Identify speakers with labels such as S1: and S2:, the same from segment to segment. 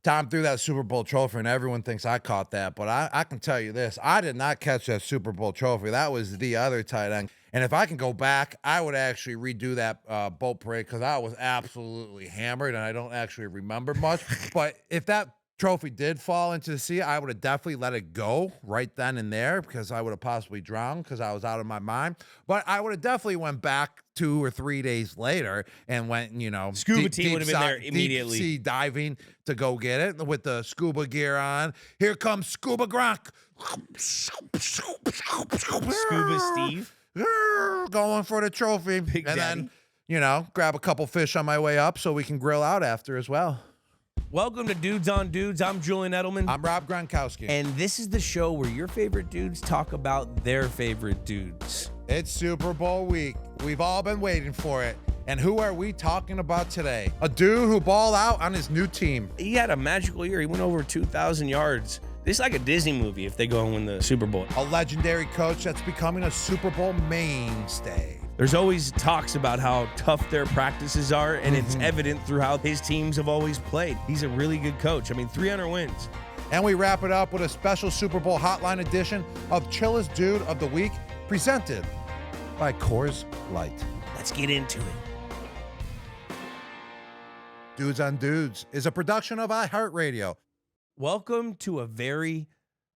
S1: Tom threw that Super Bowl trophy, and everyone thinks I caught that. But I can tell you this. I did not catch that Super Bowl trophy. That was the other tight end. And if I can go back, I would actually redo that boat parade because I was absolutely hammered, and I don't actually remember much. But if that trophy did fall into the sea, I would have definitely let it go right then and there because I would have possibly drowned because I was out of my mind. But I would have definitely went back 2 or 3 days later and went,
S2: Scuba team would have been there immediately.
S1: Deep sea diving to go get it with the scuba gear on. Here comes Scuba Gronk.
S2: Scuba Steve.
S1: Going for the trophy.
S2: Big
S1: and
S2: Daddy.
S1: then, grab a couple fish on my way up so we can grill out after as well.
S2: Welcome to Dudes on Dudes. I'm Julian Edelman.
S1: I'm Rob Gronkowski.
S2: And this is the show where your favorite dudes talk about their favorite dudes.
S1: It's Super Bowl week. We've all been waiting for it. And who are we talking about today? A dude who balled out on his new team.
S2: He had a magical year. He went over 2,000 yards. This is like a Disney movie if they go and win the Super Bowl.
S1: A legendary coach that's becoming a Super Bowl mainstay.
S2: There's always talks about how tough their practices are, and it's evident through how his teams have always played. He's a really good coach. 300 wins.
S1: And we wrap it up with a special Super Bowl hotline edition of Chillest Dude of the Week, presented by Coors Light.
S2: Let's get into it.
S1: Dudes on Dudes is a production of iHeartRadio.
S2: Welcome to a very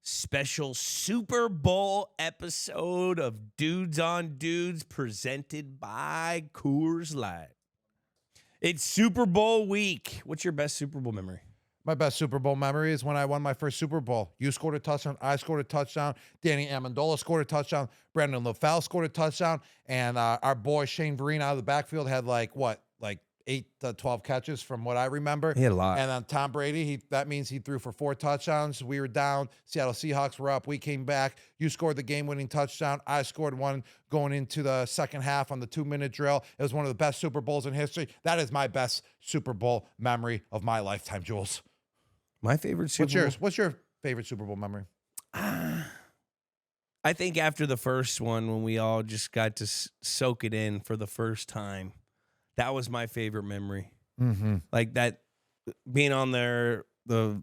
S2: special Super Bowl episode of Dudes on Dudes presented by Coors Light. It's Super Bowl week. What's your best Super Bowl memory?
S1: My best Super Bowl memory is when I won my first Super Bowl. You scored a touchdown. I scored a touchdown. Danny Amendola scored a touchdown. Brandon LaFell scored a touchdown. And our boy Shane Vereen out of the backfield had like 8 to 12 catches from what I remember.
S2: He had a lot.
S1: And then Tom Brady, that means he threw for 4 touchdowns. We were down. Seattle Seahawks were up. We came back. You scored the game-winning touchdown. I scored one going into the second half on the 2-minute drill. It was one of the best Super Bowls in history. That is my best Super Bowl memory of my lifetime, Jules.
S2: My favorite Super Bowl?
S1: What's your favorite Super Bowl memory?
S2: I think after the first one, when we all just got to soak it in for the first time, that was my favorite memory.
S1: Mm-hmm.
S2: Like that, being on there, the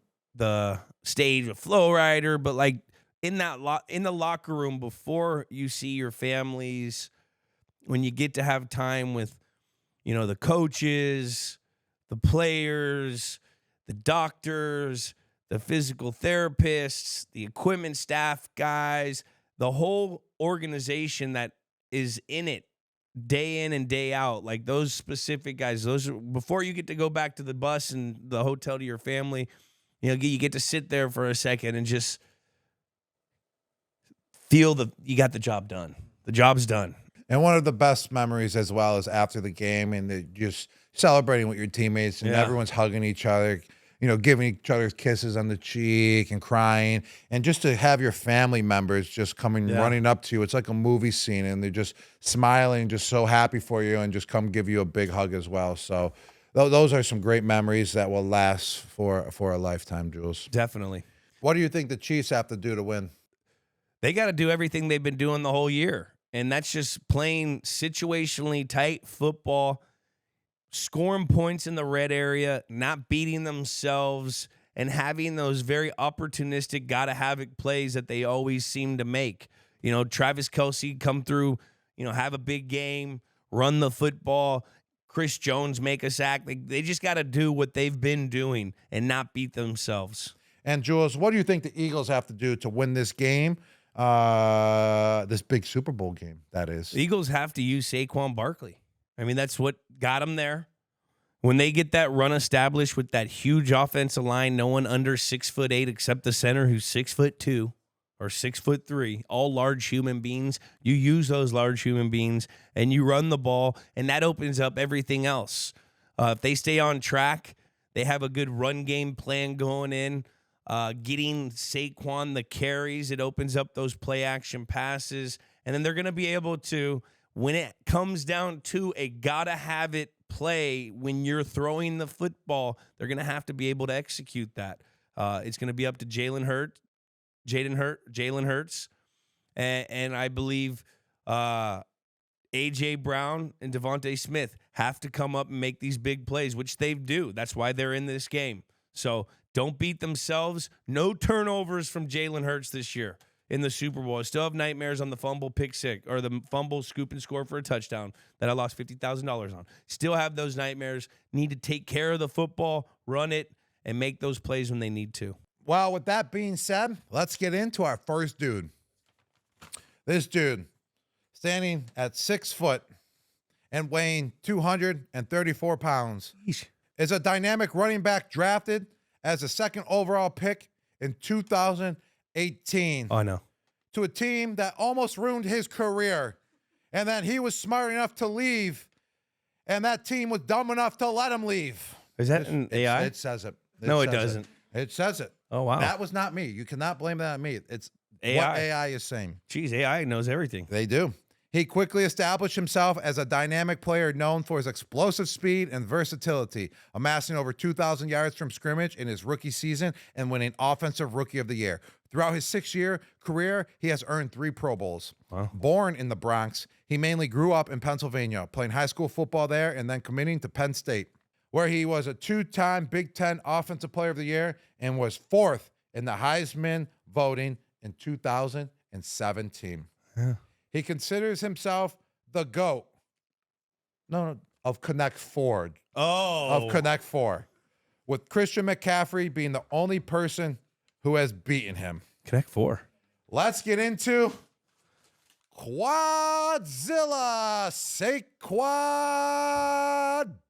S2: stage with Flow Rider, but like in the locker room before you see your families, when you get to have time with, the coaches, the players, the doctors, the physical therapists, the equipment staff guys, the whole organization that is in it day in and day out, like those specific guys, those are, before you get to go back to the bus and the hotel to your family, you get to sit there for a second and just feel you got the job done. The job's done.
S1: And one of the best memories as well is after the game and just celebrating with your teammates and everyone's hugging each other, giving each other kisses on the cheek and crying. And just to have your family members just coming running up to you. It's like a movie scene and they're just smiling, just so happy for you and just come give you a big hug as well. So those are some great memories that will last for a lifetime, Jules.
S2: Definitely.
S1: What do you think the Chiefs have to do to win?
S2: They got to do everything they've been doing the whole year. And that's just playing situationally tight football, scoring points in the red area, not beating themselves, and having those very opportunistic, gotta-have-it plays that they always seem to make. Travis Kelce come through, have a big game, run the football, Chris Jones make a sack. They just got to do what they've been doing and not beat themselves.
S1: And, Jules, what do you think the Eagles have to do to win this game, this big Super Bowl game, that is?
S2: The Eagles have to use Saquon Barkley. That's what got them there. When they get that run established with that huge offensive line, no one under 6'8" except the center who's 6'2" or 6'3", all large human beings. You use those large human beings and you run the ball, and that opens up everything else. If they stay on track, they have a good run game plan going in. Getting Saquon the carries, it opens up those play action passes, and then they're going to be able to, when it comes down to a gotta-have-it play, when you're throwing the football, they're going to have to be able to execute that. It's going to be up to Jalen Hurts, and I believe A.J. Brown and Devontae Smith have to come up and make these big plays, which they do. That's why they're in this game. So Don't beat themselves. No turnovers from Jalen Hurts this year in the Super Bowl. I still have nightmares on the fumble pick six or the fumble scoop and score for a touchdown that I lost $50,000 on. Still have those nightmares. Need to take care of the football, run it, and make those plays when they need to.
S1: Well, with that being said, let's get into our first dude. This dude, standing at 6 foot and weighing 234 pounds, is a dynamic running back drafted as a second overall pick in 2018.
S2: Oh, no.
S1: To a team that almost ruined his career, and then he was smart enough to leave, and that team was dumb enough to let him leave.
S2: Is that an AI?
S1: It says it.
S2: No, it doesn't.
S1: It says it.
S2: Oh, wow.
S1: That was not me. You cannot blame that on me. It's
S2: AI.
S1: what AI is saying.
S2: Jeez, AI knows everything.
S1: They do. He quickly established himself as a dynamic player known for his explosive speed and versatility, amassing over 2,000 yards from scrimmage in his rookie season and winning Offensive Rookie of the Year. Throughout his 6-year career, he has earned 3 Pro Bowls.
S2: Wow.
S1: Born in the Bronx, he mainly grew up in Pennsylvania, playing high school football there and then committing to Penn State, where he was a 2-time Big Ten Offensive Player of the Year and was 4th in the Heisman voting in 2017.
S2: Yeah.
S1: He considers himself the GOAT. No, of Connect Four.
S2: Oh.
S1: Of Connect Four. With Christian McCaffrey being the only person who has beaten him.
S2: Connect Four.
S1: Let's get into Quadzilla. Saquon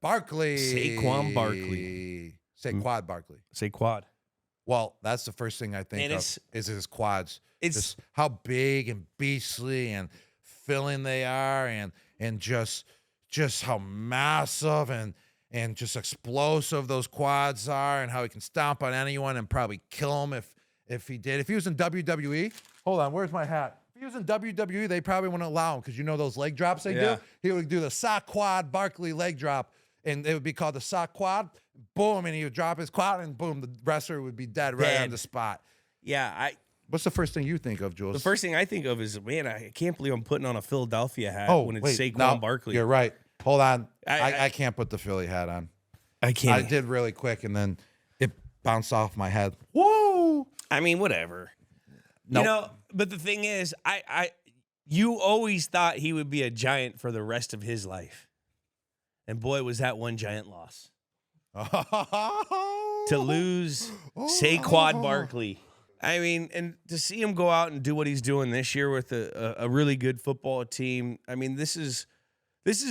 S1: Barkley.
S2: Saquon Barkley.
S1: Saquon Barkley.
S2: Say quad.
S1: Well, that's the first thing I think
S2: And
S1: of is his quads.
S2: It's
S1: just how big and beastly and filling they are, and just how massive and just explosive those quads are, and how he can stomp on anyone and probably kill him if he did. If he was in WWE, hold on, where's my hat? If he was in WWE, they probably wouldn't allow him because you know those leg drops they do? He would do the Saquon Barkley leg drop, and it would be called the Saquon. Boom, and he would drop his quad, and boom, the wrestler would be dead right on the spot.
S2: Yeah,
S1: What's the first thing you think of, Jules?
S2: the first thing I think of is, man, I can't believe I'm putting on a Philadelphia hat when it's
S1: wait,
S2: Saquon Barkley.
S1: You're right. Hold on.
S2: I
S1: I can't put the Philly hat on.
S2: I can't.
S1: I did really quick, and then it bounced off my head. Whoa!
S2: I mean, whatever.
S1: Nope.
S2: You know, but the thing is, you always thought he would be a Giant for the rest of his life. And boy, was that one Giant loss. To lose Saquon Barkley. I mean, and to see him go out and do what he's doing this year with a really good football team. I mean, this is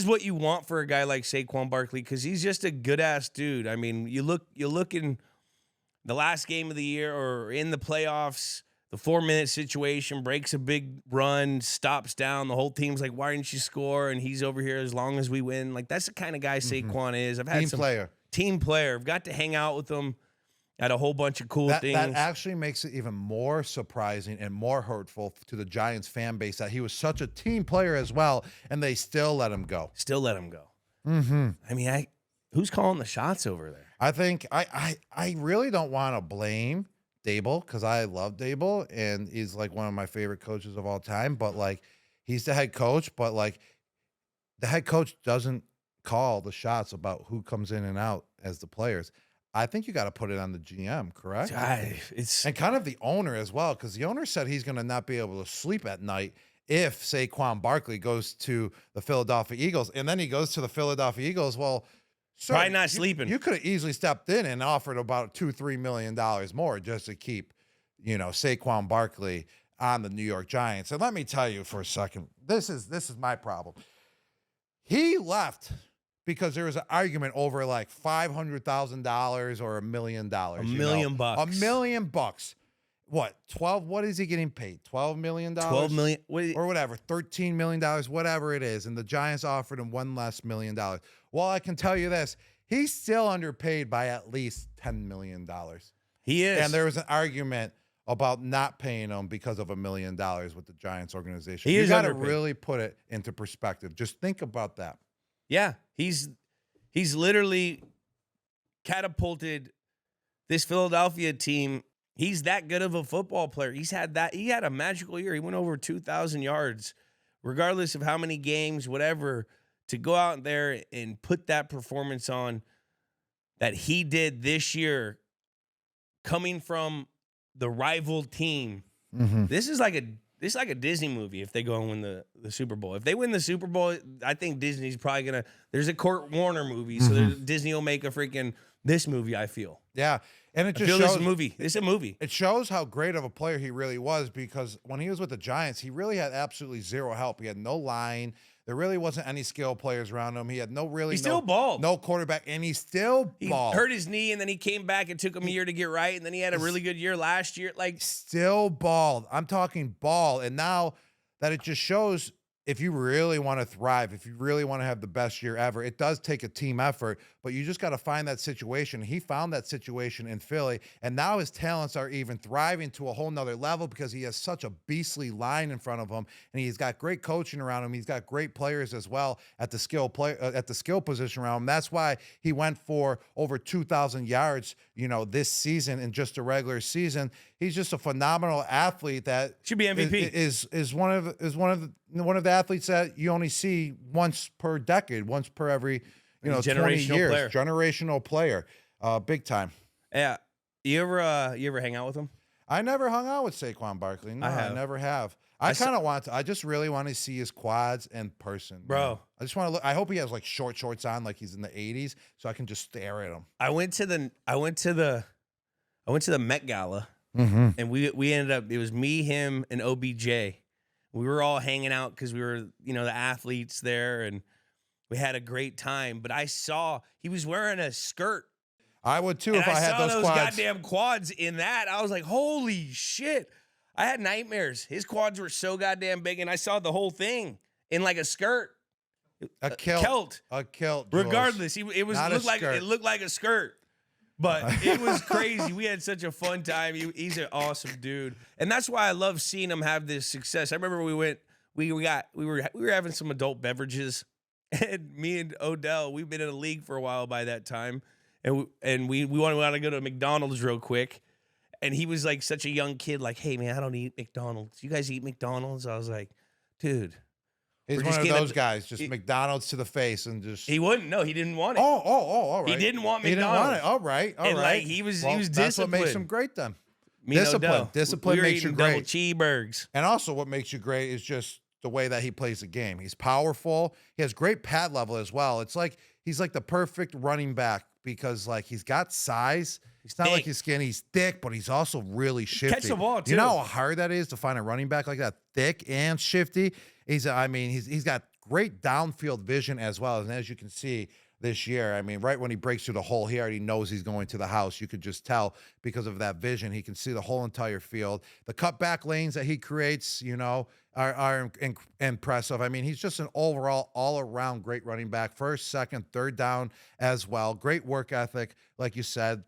S2: what you want for a guy like Saquon Barkley, because he's just a good ass dude. I mean, you look in the last game of the year or in the playoffs, the 4-minute situation, breaks a big run, stops down. The whole team's like, why didn't you score? And he's over here as long as we win. Like, that's the kind of guy Saquon is. I've had team player. I've got to hang out with him at a whole bunch of cool things.
S1: That actually makes it even more surprising and more hurtful to the Giants fan base that he was such a team player as well, and they still let him go. Mm-hmm.
S2: I mean, who's calling the shots over there?
S1: I think I really don't want to blame Dable, because I love Dable, and he's like one of my favorite coaches of all time. But like, he's the head coach, but like, the head coach doesn't call the shots about who comes in and out as the players. I think you got to put it on the GM, correct? And kind of the owner as well, because the owner said he's going to not be able to sleep at night if Saquon Barkley goes to the Philadelphia Eagles, and then he goes to the Philadelphia Eagles. Well, sir,
S2: probably not sleeping.
S1: You could have easily stepped in and offered about $2-3 million more just to keep, Saquon Barkley on the New York Giants. And let me tell you for a second, this is my problem. He left because there was an argument over like $500,000 or $1 million.
S2: $1 million bucks.
S1: $1 million bucks. What? 12? What is he getting paid? $12 million?
S2: $12 million.
S1: Or whatever. $13 million, whatever it is. And the Giants offered him $1 less million. Well, I can tell you this. He's still underpaid by at least $10 million.
S2: He is.
S1: And there was an argument about not paying him because of $1 million with the Giants organization. You got to really put it into perspective. Just think about that.
S2: Yeah, he's literally catapulted this Philadelphia team. He's that good of a football player. He had a magical year. He went over 2,000 yards, regardless of how many games, whatever, to go out there and put that performance on that he did this year. coming from the rival team.
S1: Mm-hmm.
S2: This is like a Disney movie if they go and win the Super Bowl. If they win the Super Bowl, I think Disney's probably gonna. There's a Kurt Warner movie, so Disney will make a freaking this movie. I feel.
S1: Yeah, and it
S2: I
S1: just
S2: feel
S1: shows
S2: this movie. It's a movie.
S1: It shows how great of a player he really was, because when he was with the Giants, he really had absolutely zero help. He had no line. There really wasn't any skill players around him. He had
S2: He still balled.
S1: no quarterback, and he still
S2: He
S1: balled.
S2: hurt his knee, and then he came back. It took him a year to get right, and then he had a really good year last year. Like,
S1: Still balled. I'm talking ball. And now that it just shows, if you really want to thrive, if you really want to have the best year ever, it does take a team effort, but you just got to find that situation. He found that situation in Philly, and now his talents are even thriving to a whole nother level because he has such a beastly line in front of him, and he's got great coaching around him. He's got great players as well at the skill position around him. That's why he went for over 2,000 yards, this season in just a regular season. He's just a phenomenal athlete that
S2: should be MVP.
S1: Is one of the athletes that you only see once per decade, once per every 20 years.
S2: Player.
S1: Generational player, big time.
S2: Yeah, you ever hang out with him?
S1: I never hung out with Saquon Barkley. No, I never have. I just really want to see his quads in person,
S2: bro.
S1: I just want to look. I hope he has like short shorts on, like he's in the 80s, so I can just stare at him.
S2: I went to the Met Gala, and we ended up. It was me, him, and OBJ. We were all hanging out because we were, the athletes there, and we had a great time. But I saw he was wearing a skirt.
S1: I would too if I had those quads.
S2: Goddamn quads in that. I was like, holy shit. I had nightmares. His quads were so goddamn big, and I saw the whole thing in like a skirt.
S1: A kilt. A kilt. Jules.
S2: Regardless, it looked like a skirt. But it was crazy. We had such a fun time. He's an awesome dude, and that's why I love seeing him have this success. I remember we were having some adult beverages, and me and Odell, we've been in a league for a while by that time, and we wanted to go to McDonald's real quick, and he was like such a young kid, like, hey man, I don't eat McDonald's. You guys eat McDonald's? I was like, dude.
S1: He's one of those guys, just McDonald's to the face, and just
S2: he wouldn't. No, he didn't want it.
S1: Oh, all right.
S2: He didn't want McDonald's.
S1: He didn't want it. All right.
S2: Like he was disciplined.
S1: That's what makes him great then.
S2: Discipline.
S1: Discipline makes you great.
S2: Double cheeseburgers.
S1: And also, what makes you great is just the way that he plays the game. He's powerful. He has great pad level as well. It's like he's like the perfect running back because like he's got size. It's not like he's skinny. He's thick, but he's also really shifty.
S2: Catch the ball too.
S1: You know how hard that is to find a running back like that, thick and shifty. He's got great downfield vision as well. And as you can see this year, right when he breaks through the hole, he already knows he's going to the house. You could just tell because of that vision. He can see the whole entire field. The cutback lanes that he creates, are impressive. He's just an overall, all-around great running back. First, second, third down as well. Great work ethic, like you said.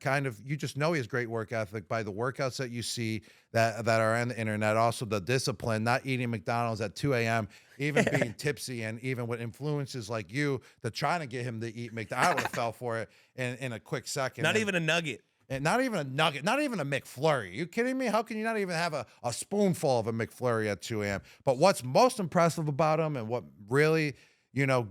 S1: You just know he has great work ethic by the workouts that you see that are on the internet. Also, the discipline, not eating McDonald's at 2 a.m., even being tipsy, and even with influences like you that trying to get him to eat McDonald's. I would have fell for it in a quick second.
S2: Not even a nugget.
S1: And not even a nugget, not even a McFlurry. You kidding me? How can you not even have a spoonful of a McFlurry at 2 a.m.? But what's most impressive about him and what really,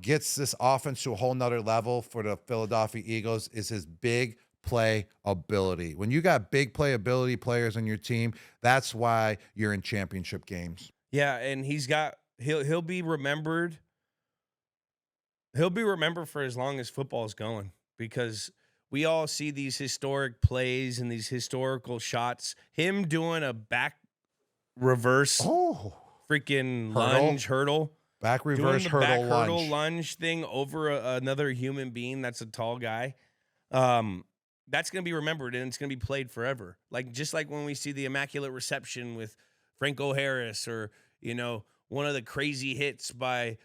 S1: gets this offense to a whole nother level for the Philadelphia Eagles is his big play ability. When you got big play ability players on your team, that's why you're in championship games.
S2: Yeah, and he'll be remembered. He'll be remembered for as long as football is going because we all see these historic plays and these historical shots. Him doing a back reverse freaking hurdle.
S1: Back reverse hurdle
S2: lunge thing over another human being that's a tall guy. That's going to be remembered, and it's going to be played forever. Just like when we see the immaculate reception with Franco Harris or, one of the crazy hits by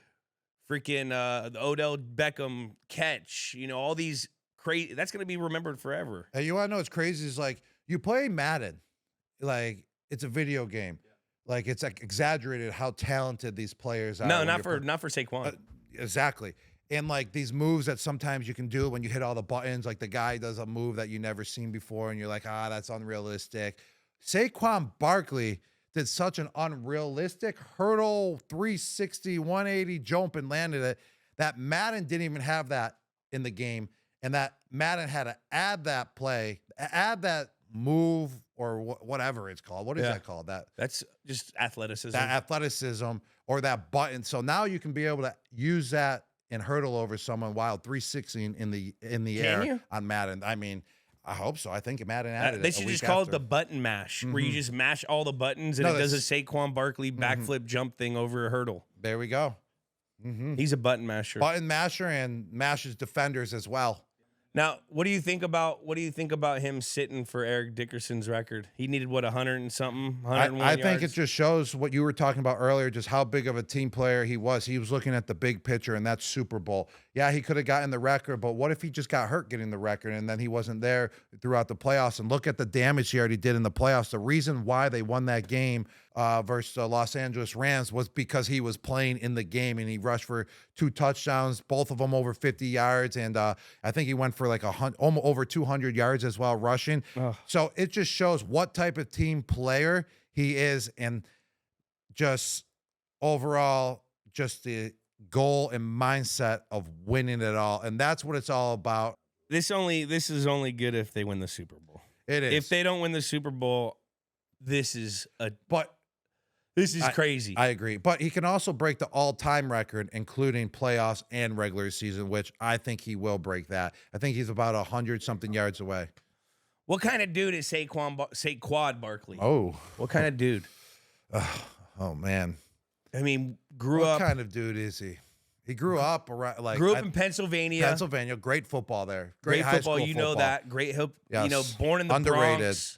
S2: freaking the Odell Beckham catch, all these crazy. That's going to be remembered forever.
S1: Hey, you want to know what's crazy is you play Madden, it's a video game. It's exaggerated how talented these players are.
S2: No, not for Saquon.
S1: Exactly. And these moves that sometimes you can do when you hit all the buttons, the guy does a move that you never seen before, and you're like, that's unrealistic. Saquon Barkley did such an unrealistic hurdle 360, 180 jump and landed it that Madden didn't even have that in the game. And that Madden had to add that play, add that move or whatever it's called. What is that called?
S2: That's just athleticism.
S1: That athleticism or that button. So now you can be able to use that and hurdle over someone while 360 in the air on Madden. I mean, I hope so. I think Madden added it.
S2: They should just call it the button mash, where you just mash all the buttons and it does a Saquon Barkley backflip jump thing over a hurdle.
S1: There we go.
S2: He's a button masher.
S1: Button masher and mashes defenders as well.
S2: Now, what do you think about him sitting for Eric Dickerson's record? He needed 100 and something, 101
S1: I
S2: yards.
S1: think it just shows what you were talking about earlier, just how big of a team player he was. He was looking at the big picture, and that's Super Bowl. Yeah, he could have gotten the record, but what if he just got hurt getting the record and then he wasn't there throughout the playoffs? And look at the damage he already did in the playoffs. The reason why they won that game versus the Los Angeles Rams was because he was playing in the game, and he rushed for 2 touchdowns, both of them over 50 yards, and I think he went for like almost over 200 yards as well rushing. So it just shows what type of team player he is, and just overall, just the goal and mindset of winning it all, and that's what it's all about.
S2: This is only good if they win the Super Bowl.
S1: It is.
S2: If they don't win the Super Bowl, this is crazy.
S1: I agree. But he can also break the all-time record, including playoffs and regular season, which I think he will break that. I think he's about 100-something yards away.
S2: What kind of dude is Saquon Barkley?
S1: Oh.
S2: What kind of dude?
S1: Oh, man.
S2: I mean,
S1: What kind of dude is he? He grew up around
S2: grew up in Pennsylvania.
S1: Pennsylvania, great football there.
S2: Great
S1: high
S2: football,
S1: school
S2: you
S1: football.
S2: know that. Great hope.
S1: Yes.
S2: You know, born in the
S1: Underrated.
S2: Bronx.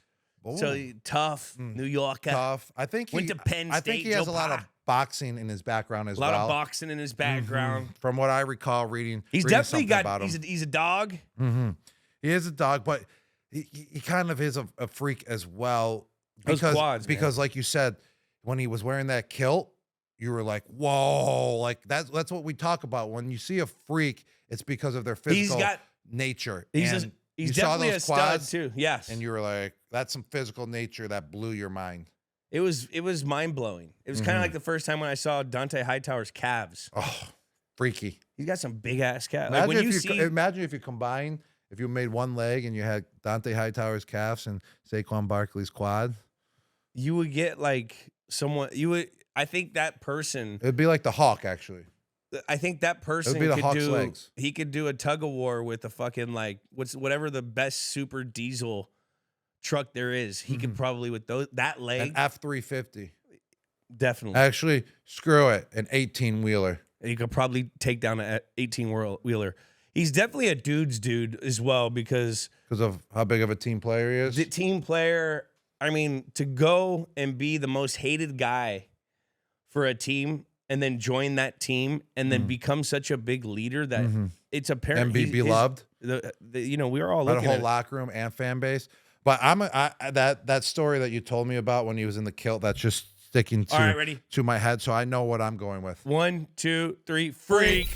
S2: So tough, New Yorker.
S1: Tough. I think
S2: went to Penn State.
S1: I think he has a lot of boxing in his background as well.
S2: A lot of boxing in his background.
S1: From what I recall reading,
S2: he's
S1: reading
S2: definitely got.
S1: About him.
S2: He's a dog.
S1: He is a dog, but he kind of is a freak as well.
S2: Those quads,
S1: because like you said, when he was wearing that kilt, you were like, whoa, like that's what we talk about. When you see a freak, it's because of their physical nature.
S2: He's definitely a stud too. Yes.
S1: And you were like, that's some physical nature that blew your mind.
S2: It was mind blowing. It was kind of like the first time when I saw Dante Hightower's calves.
S1: Oh, freaky.
S2: He's got some big ass calves.
S1: Imagine if you combine, if you made one leg and you had Dante Hightower's calves and Saquon Barkley's quad,
S2: you would get like someone. I think that person.
S1: It'd be like the Hawk, actually.
S2: I think that person he could do a tug of war with a fucking like whatever the best super diesel truck there is. He could probably with that leg
S1: an F-350.
S2: Definitely.
S1: Actually, screw it, an 18-wheeler.
S2: He could probably take down an 18-wheeler. He's definitely a dude's dude as well because
S1: of how big of a team player he is.
S2: The team player. I mean, to go and be the most hated guy for a team. And then join that team, and then become such a big leader that it's apparent
S1: and be beloved.
S2: We were all looking
S1: at a whole
S2: at
S1: locker room and fan base. But that story that you told me about when he was in the kilt, that's just sticking to my head, so I know what I'm going with.
S2: 1, 2, 3, freak.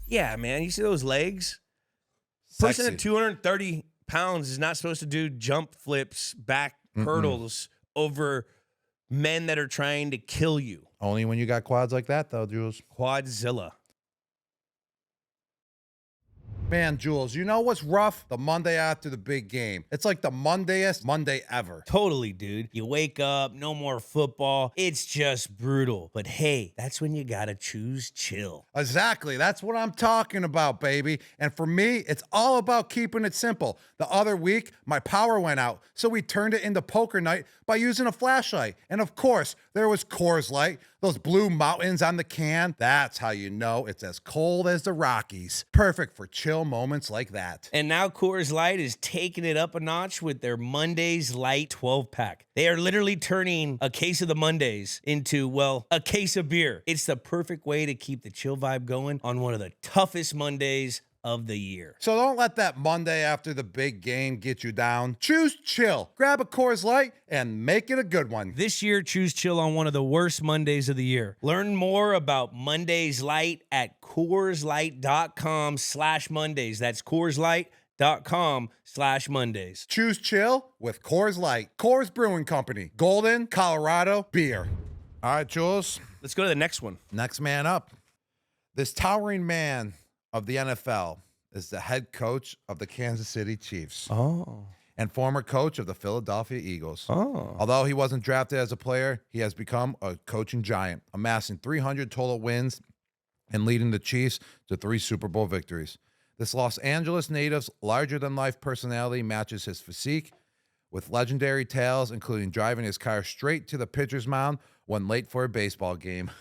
S2: Yeah, man, you see those legs?
S1: Sexy.
S2: Person at 230 pounds is not supposed to do jump flips, back hurdles over men that are trying to kill you.
S1: Only when you got quads like that, though, Jules.
S2: Quadzilla.
S1: Man, Jules, you know what's rough? The Monday after the big game. It's like the Mondayest Monday ever.
S2: Totally, dude. You wake up, no more football. It's just brutal. But hey, that's when you gotta choose chill.
S1: Exactly. That's what I'm talking about, baby. And for me, it's all about keeping it simple. The other week, my power went out, so we turned it into poker night by using a flashlight. And of course, there was Coors Light, those blue mountains on the can. That's how you know it's as cold as the Rockies. Perfect for chill moments like that.
S2: And now Coors Light is taking it up a notch with their Mondays Light 12-pack. They are literally turning a case of the Mondays into, well, a case of beer. It's the perfect way to keep the chill vibe going on one of the toughest Mondays of the year.
S1: So don't let that Monday after the big game get you down. Choose chill. Grab a Coors Light and make it a good one.
S2: This year, choose chill on one of the worst Mondays of the year. Learn more about Mondays Light at CoorsLight.com/Mondays. That's CoorsLight.com/Mondays.
S1: Choose chill with Coors Light. Coors Brewing Company. Golden, Colorado beer. All right, Jules.
S2: Let's go to the next one.
S1: Next man up. This towering man of the NFL is the head coach of the Kansas City Chiefs.
S2: Oh.
S1: and former coach of the Philadelphia Eagles.
S2: Oh.
S1: Although he wasn't drafted as a player, he has become a coaching giant, amassing 300 total wins and leading the Chiefs to 3 Super Bowl victories. This Los Angeles native's larger-than-life personality matches his physique with legendary tales, including driving his car straight to the pitcher's mound when late for a baseball game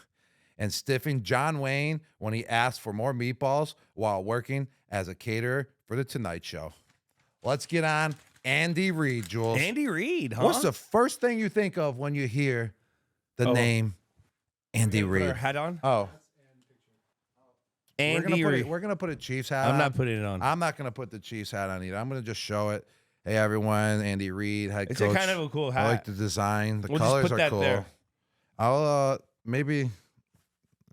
S1: and stiffing John Wayne when he asked for more meatballs while working as a caterer for The Tonight Show. Let's get on Andy Reid, Jules.
S2: Andy Reid, huh?
S1: What's the first thing you think of when you hear the name Andy
S2: Put
S1: Reid?
S2: our hat on?
S1: Oh.
S2: Andy Reid.
S1: We're going to put a Chiefs hat on.
S2: I'm not putting it on.
S1: I'm not going to put the Chiefs hat on either. I'm going to just show it. Hey, everyone, Andy Reid, head
S2: It's
S1: coach.
S2: a kind of a cool hat.
S1: I like the design. The
S2: We'll just
S1: colors
S2: put
S1: are
S2: that
S1: cool.
S2: there.
S1: I'll maybe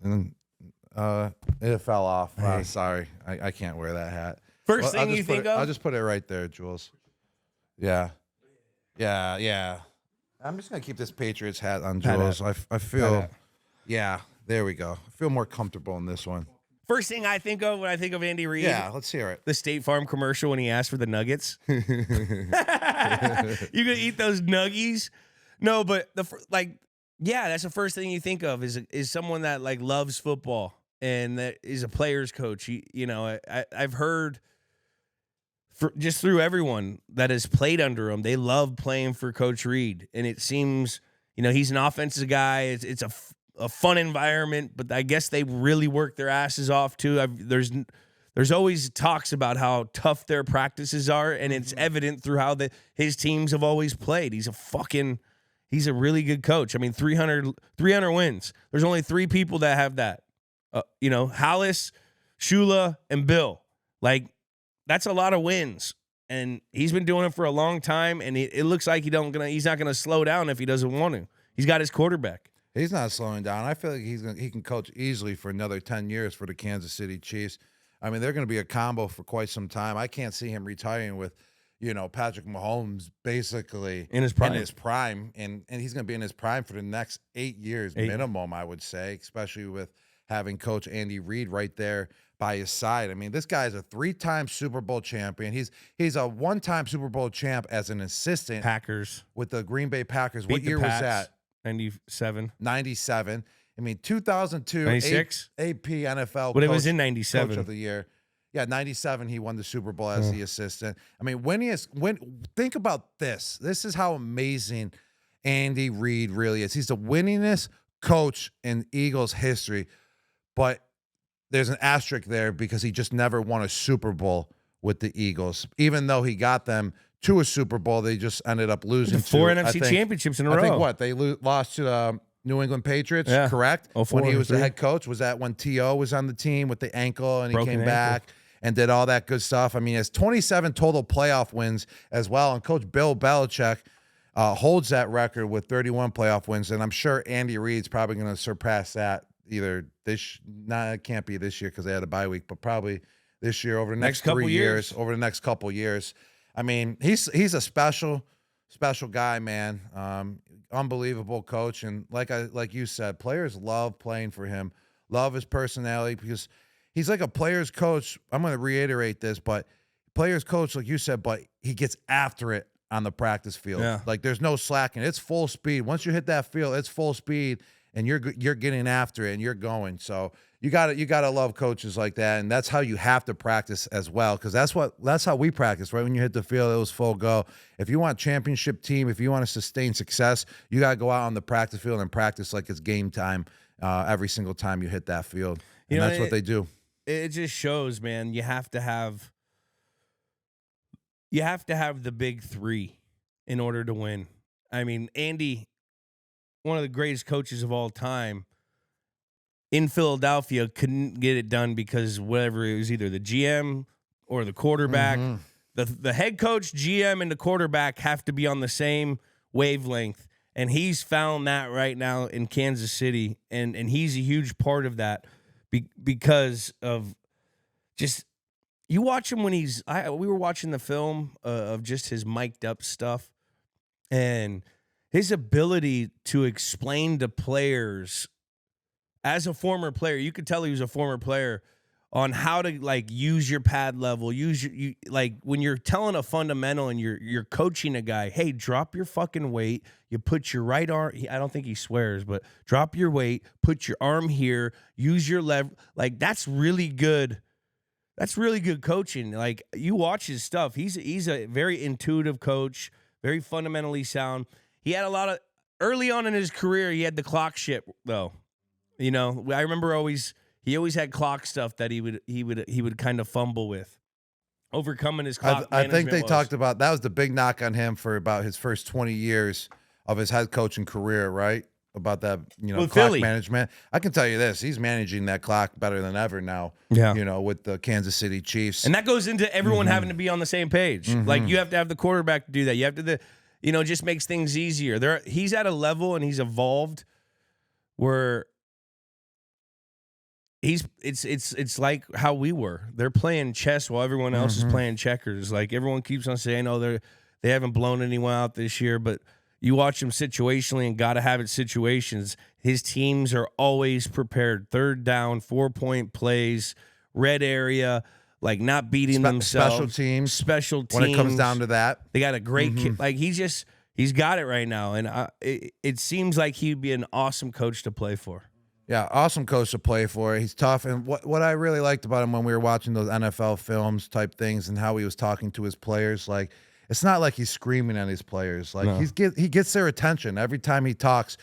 S1: it fell off.
S2: Hey.
S1: Sorry. I can't wear that hat.
S2: First
S1: I'll
S2: thing you
S1: just put
S2: think
S1: it-
S2: of?
S1: I'll just put it right there, Jules. Yeah. I'm just going to keep this Patriots hat on, Jules. I feel, yeah, there we go. I feel more comfortable in this one.
S2: First thing I think of when I think of Andy Reid.
S1: Yeah, let's hear it.
S2: The State Farm commercial when he asked for the nuggets. You gonna eat those nuggies? No, but that's the first thing you think of is someone that like loves football and that is a player's coach. I've heard just through everyone that has played under him, they love playing for Coach Reid, and it seems he's an offensive guy. It's a fun environment, but I guess they really work their asses off too. There's always talks about how tough their practices are, and it's evident through how his teams have always played. He's a really good coach. I mean, 300 wins. There's only 3 people that have that. Hallis, Shula, and Bill. Like, that's a lot of wins, and he's been doing it for a long time. And it looks like he's not gonna slow down if he doesn't want to. He's got his quarterback.
S1: He's not slowing down. I feel like he can coach easily for another 10 years for the Kansas City Chiefs. I mean, they're going to be a combo for quite some time. I can't see him retiring with, Patrick Mahomes basically
S2: in his prime.
S1: And he's going to be in his prime for the next 8 years minimum, I would say, especially with having Coach Andy Reid right there by his side. I mean, this guy's a 3-time Super Bowl champion. He's a 1-time Super Bowl champ as an assistant
S2: Packers
S1: with the Green Bay Packers.
S2: Beat
S1: What
S2: the
S1: year was
S2: Pats.
S1: that?
S2: 97.
S1: 97. I mean, 2002
S2: 96?
S1: AP NFL
S2: But it was
S1: coach-
S2: in 97.
S1: Coach of the year. Yeah, 97 he won the Super Bowl as the assistant. I mean, when think about this. This is how amazing Andy Reid really is. He's the winningest coach in Eagles history, but there's an asterisk there because he just never won a Super Bowl with the Eagles. Even though he got them to a Super Bowl, they just ended up losing
S2: 4
S1: to,
S2: NFC championships in a row.
S1: I think what they lost to the New England Patriots,
S2: Yeah.
S1: correct?
S2: 04,
S1: When he was the
S2: 03.
S1: head coach, was that when T.O. was on the team with the ankle and he
S2: Broken
S1: came
S2: ankle.
S1: back and did all that good stuff? I mean, he has 27 total playoff wins as well, and Coach Bill Belichick holds that record with 31 playoff wins, and I'm sure Andy Reid's probably going to surpass that either it can't be this year because they had a bye week, but probably this year over the next
S2: couple
S1: 3
S2: years.
S1: over the next couple years. I mean, he's a special guy, man. Unbelievable coach, and like you said, players love playing for him, love his personality because he's like a player's coach. I'm going to reiterate this, but player's coach, like you said, but he gets after it on the practice field.
S2: Yeah.
S1: Like there's no slacking. It's full speed. Once you hit that field, it's full speed, and you're getting after it and you're going. So you gotta love coaches like that, and that's how you have to practice as well, because that's how we practice. Right when you hit the field, it was full go. If you want a championship team, if you want to sustain success, you gotta go out on the practice field and practice like it's game time every single time you hit that field. And that's what they do.
S2: It just shows, man. You have to have the big 3 in order to win. I mean, Andy, one of the greatest coaches of all time, in Philadelphia, couldn't get it done because whatever, it was either the GM or the quarterback. The head coach, GM, and the quarterback have to be on the same wavelength, and he's found that right now in Kansas City, and he's a huge part of that because of just you watch him when we were watching the film of just his mic'd up stuff and his ability to explain to players. As a former player, you could tell he was a former player on how to like use your pad level, like when you're telling a fundamental and you're coaching a guy, hey, drop your fucking weight. You put your right arm. I don't think he swears, but drop your weight. Put your arm here. Use your like that's really good. That's really good coaching. Like you watch his stuff. He's a very intuitive coach, very fundamentally sound. He had a lot of early on in his career. He had the clock shit though. You know, I remember he always had clock stuff that he would kind of fumble with, overcoming his clock.
S1: I think they talked about that was the big knock on him for about his first 20 years of his head coaching career, right? About that, clock
S2: Philly
S1: management. I can tell you this: he's managing that clock better than ever now.
S2: Yeah,
S1: with the Kansas City Chiefs,
S2: and that goes into everyone having to be on the same page. Like you have to have the quarterback to do that. You have to, just makes things easier. He's at a level and he's evolved where. It's like how we were. They're playing chess while everyone else is playing checkers. Like everyone keeps on saying, "Oh, they haven't blown anyone out this year," but you watch them situationally and gotta have it situations. His teams are always prepared. 3rd down, 4-point plays, red area, like not beating themselves. Special teams.
S1: When it comes down to that,
S2: they got a great kid. Like he's got it right now, and it seems like he'd be an awesome coach to play for.
S1: Yeah, awesome coach to play for. He's tough. And what I really liked about him when we were watching those NFL films type things and how he was talking to his players, like it's not like he's screaming at his players. Like he gets their attention. Every time he talks,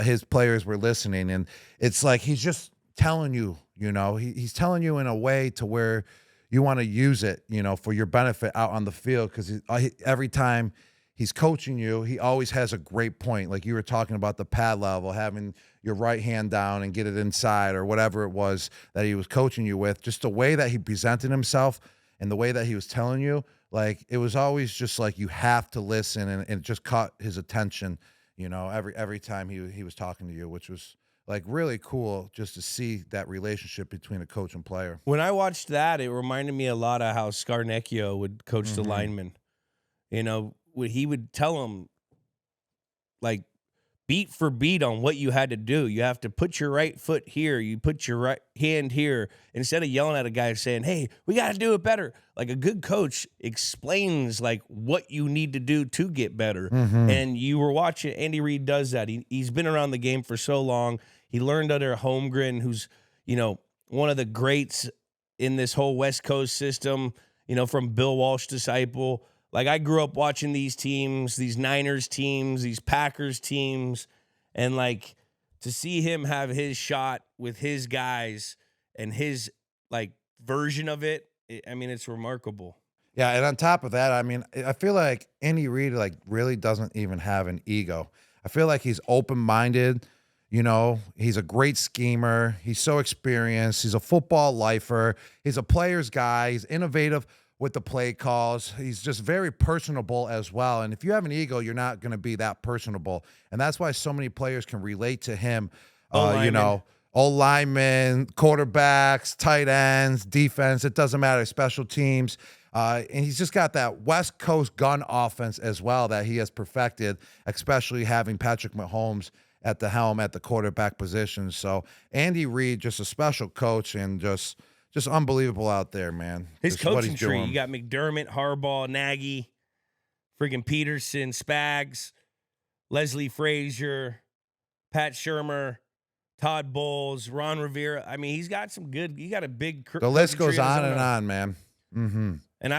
S1: his players were listening. And it's like he's just telling you, he's telling you in a way to where you want to use it, for your benefit out on the field. Because every time he's coaching you, he always has a great point. Like you were talking about the pad level, having your right hand down and get it inside or whatever it was that he was coaching you with. Just the way that he presented himself and the way that he was telling you, like it was always just like you have to listen, and it just caught his attention, every time he was talking to you, which was like really cool just to see that relationship between a coach and player.
S2: When I watched that, it reminded me a lot of how Scarnecchio would coach the linemen. He would tell them, like, beat for beat on what you had to do. You have to put your right foot here. You put your right hand here. Instead of yelling at a guy saying, hey, we got to do it better. Like a good coach explains, like, what you need to do to get better. And you were watching, Andy Reid does that. He's been around the game for so long. He learned under Holmgren, who's, one of the greats in this whole West Coast system, from Bill Walsh disciple. Like, I grew up watching these teams, these Niners teams, these Packers teams, and, like, to see him have his shot with his guys and his, like, version of it, it's remarkable.
S1: Yeah, and on top of that, I feel like Andy Reid, like, really doesn't even have an ego. I feel like he's open-minded, he's a great schemer. He's so experienced. He's a football lifer. He's a player's guy. He's innovative with the play calls. He's just very personable as well. And if you have an ego, you're not going to be that personable. And that's why so many players can relate to him. O-linemen, quarterbacks, tight ends, defense, it doesn't matter, special teams. And he's just got that West Coast gun offense as well that he has perfected, especially having Patrick Mahomes at the helm at the quarterback position. So Andy Reid, just a special coach and just unbelievable out there, man.
S2: His
S1: just
S2: coaching tree, you got McDermott, Harbaugh, Nagy, freaking Peterson, Spags, Leslie Frazier, Pat Shurmur, Todd Bowles, Ron Rivera. He's got some good. You got a big.
S1: The list goes on and on, man.
S2: And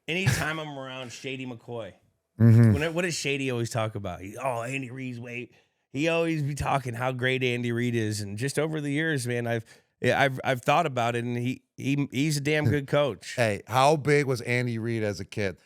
S2: anytime I'm around Shady McCoy, what does Shady always talk about? Andy Reid's weight. He always be talking how great Andy Reid is, and just over the years, man, I've thought about it, and he's a damn good coach.
S1: Hey, how big was Andy Reid as a kid?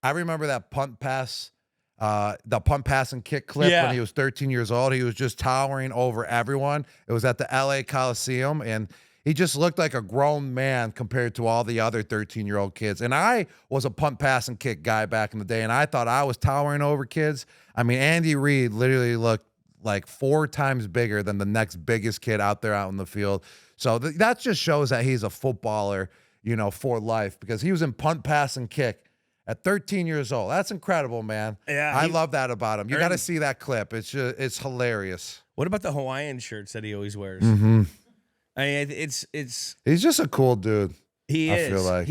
S1: I remember that punt pass, the punt pass and kick clip when he was 13 years old. He was just towering over everyone. It was at the LA Coliseum, and he just looked like a grown man compared to all the other 13-year-old kids. And I was a punt pass and kick guy back in the day, and I thought I was towering over kids. Andy Reid literally looked like 4 times bigger than the next biggest kid out there out in the field. So that just shows that he's a footballer, for life, because he was in punt, pass, and kick at 13 years old. That's incredible, man.
S2: Yeah,
S1: I love that about him. You got to see that clip. It's hilarious.
S2: What about the Hawaiian shirts that he always wears? I mean, it's
S1: He's just a cool dude.
S2: he
S1: I
S2: is.
S1: feel like.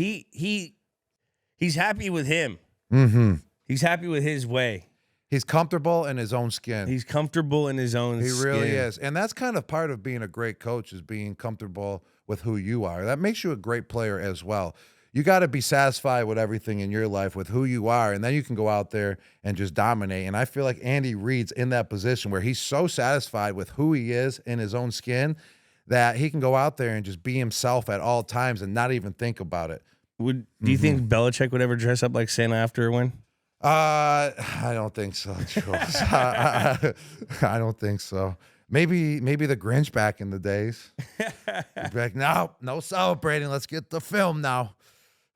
S2: He's happy with him.
S1: Mm-hmm.
S2: He's happy with his way.
S1: He's comfortable in his own skin.
S2: He's comfortable in his own skin.
S1: He really is. And that's kind of part of being a great coach, is being comfortable with who you are. That makes you a great player as well. You got to be satisfied with everything in your life, with who you are, and then you can go out there and just dominate. And I feel like Andy Reid's in that position where he's so satisfied with who he is in his own skin that he can go out there and just be himself at all times and not even think about it.
S2: Do you think Belichick would ever dress up like Santa after a win?
S1: I don't think so, Jules. I don't think so. Maybe the Grinch back in the days. He'd be like, no celebrating. Let's get the film now.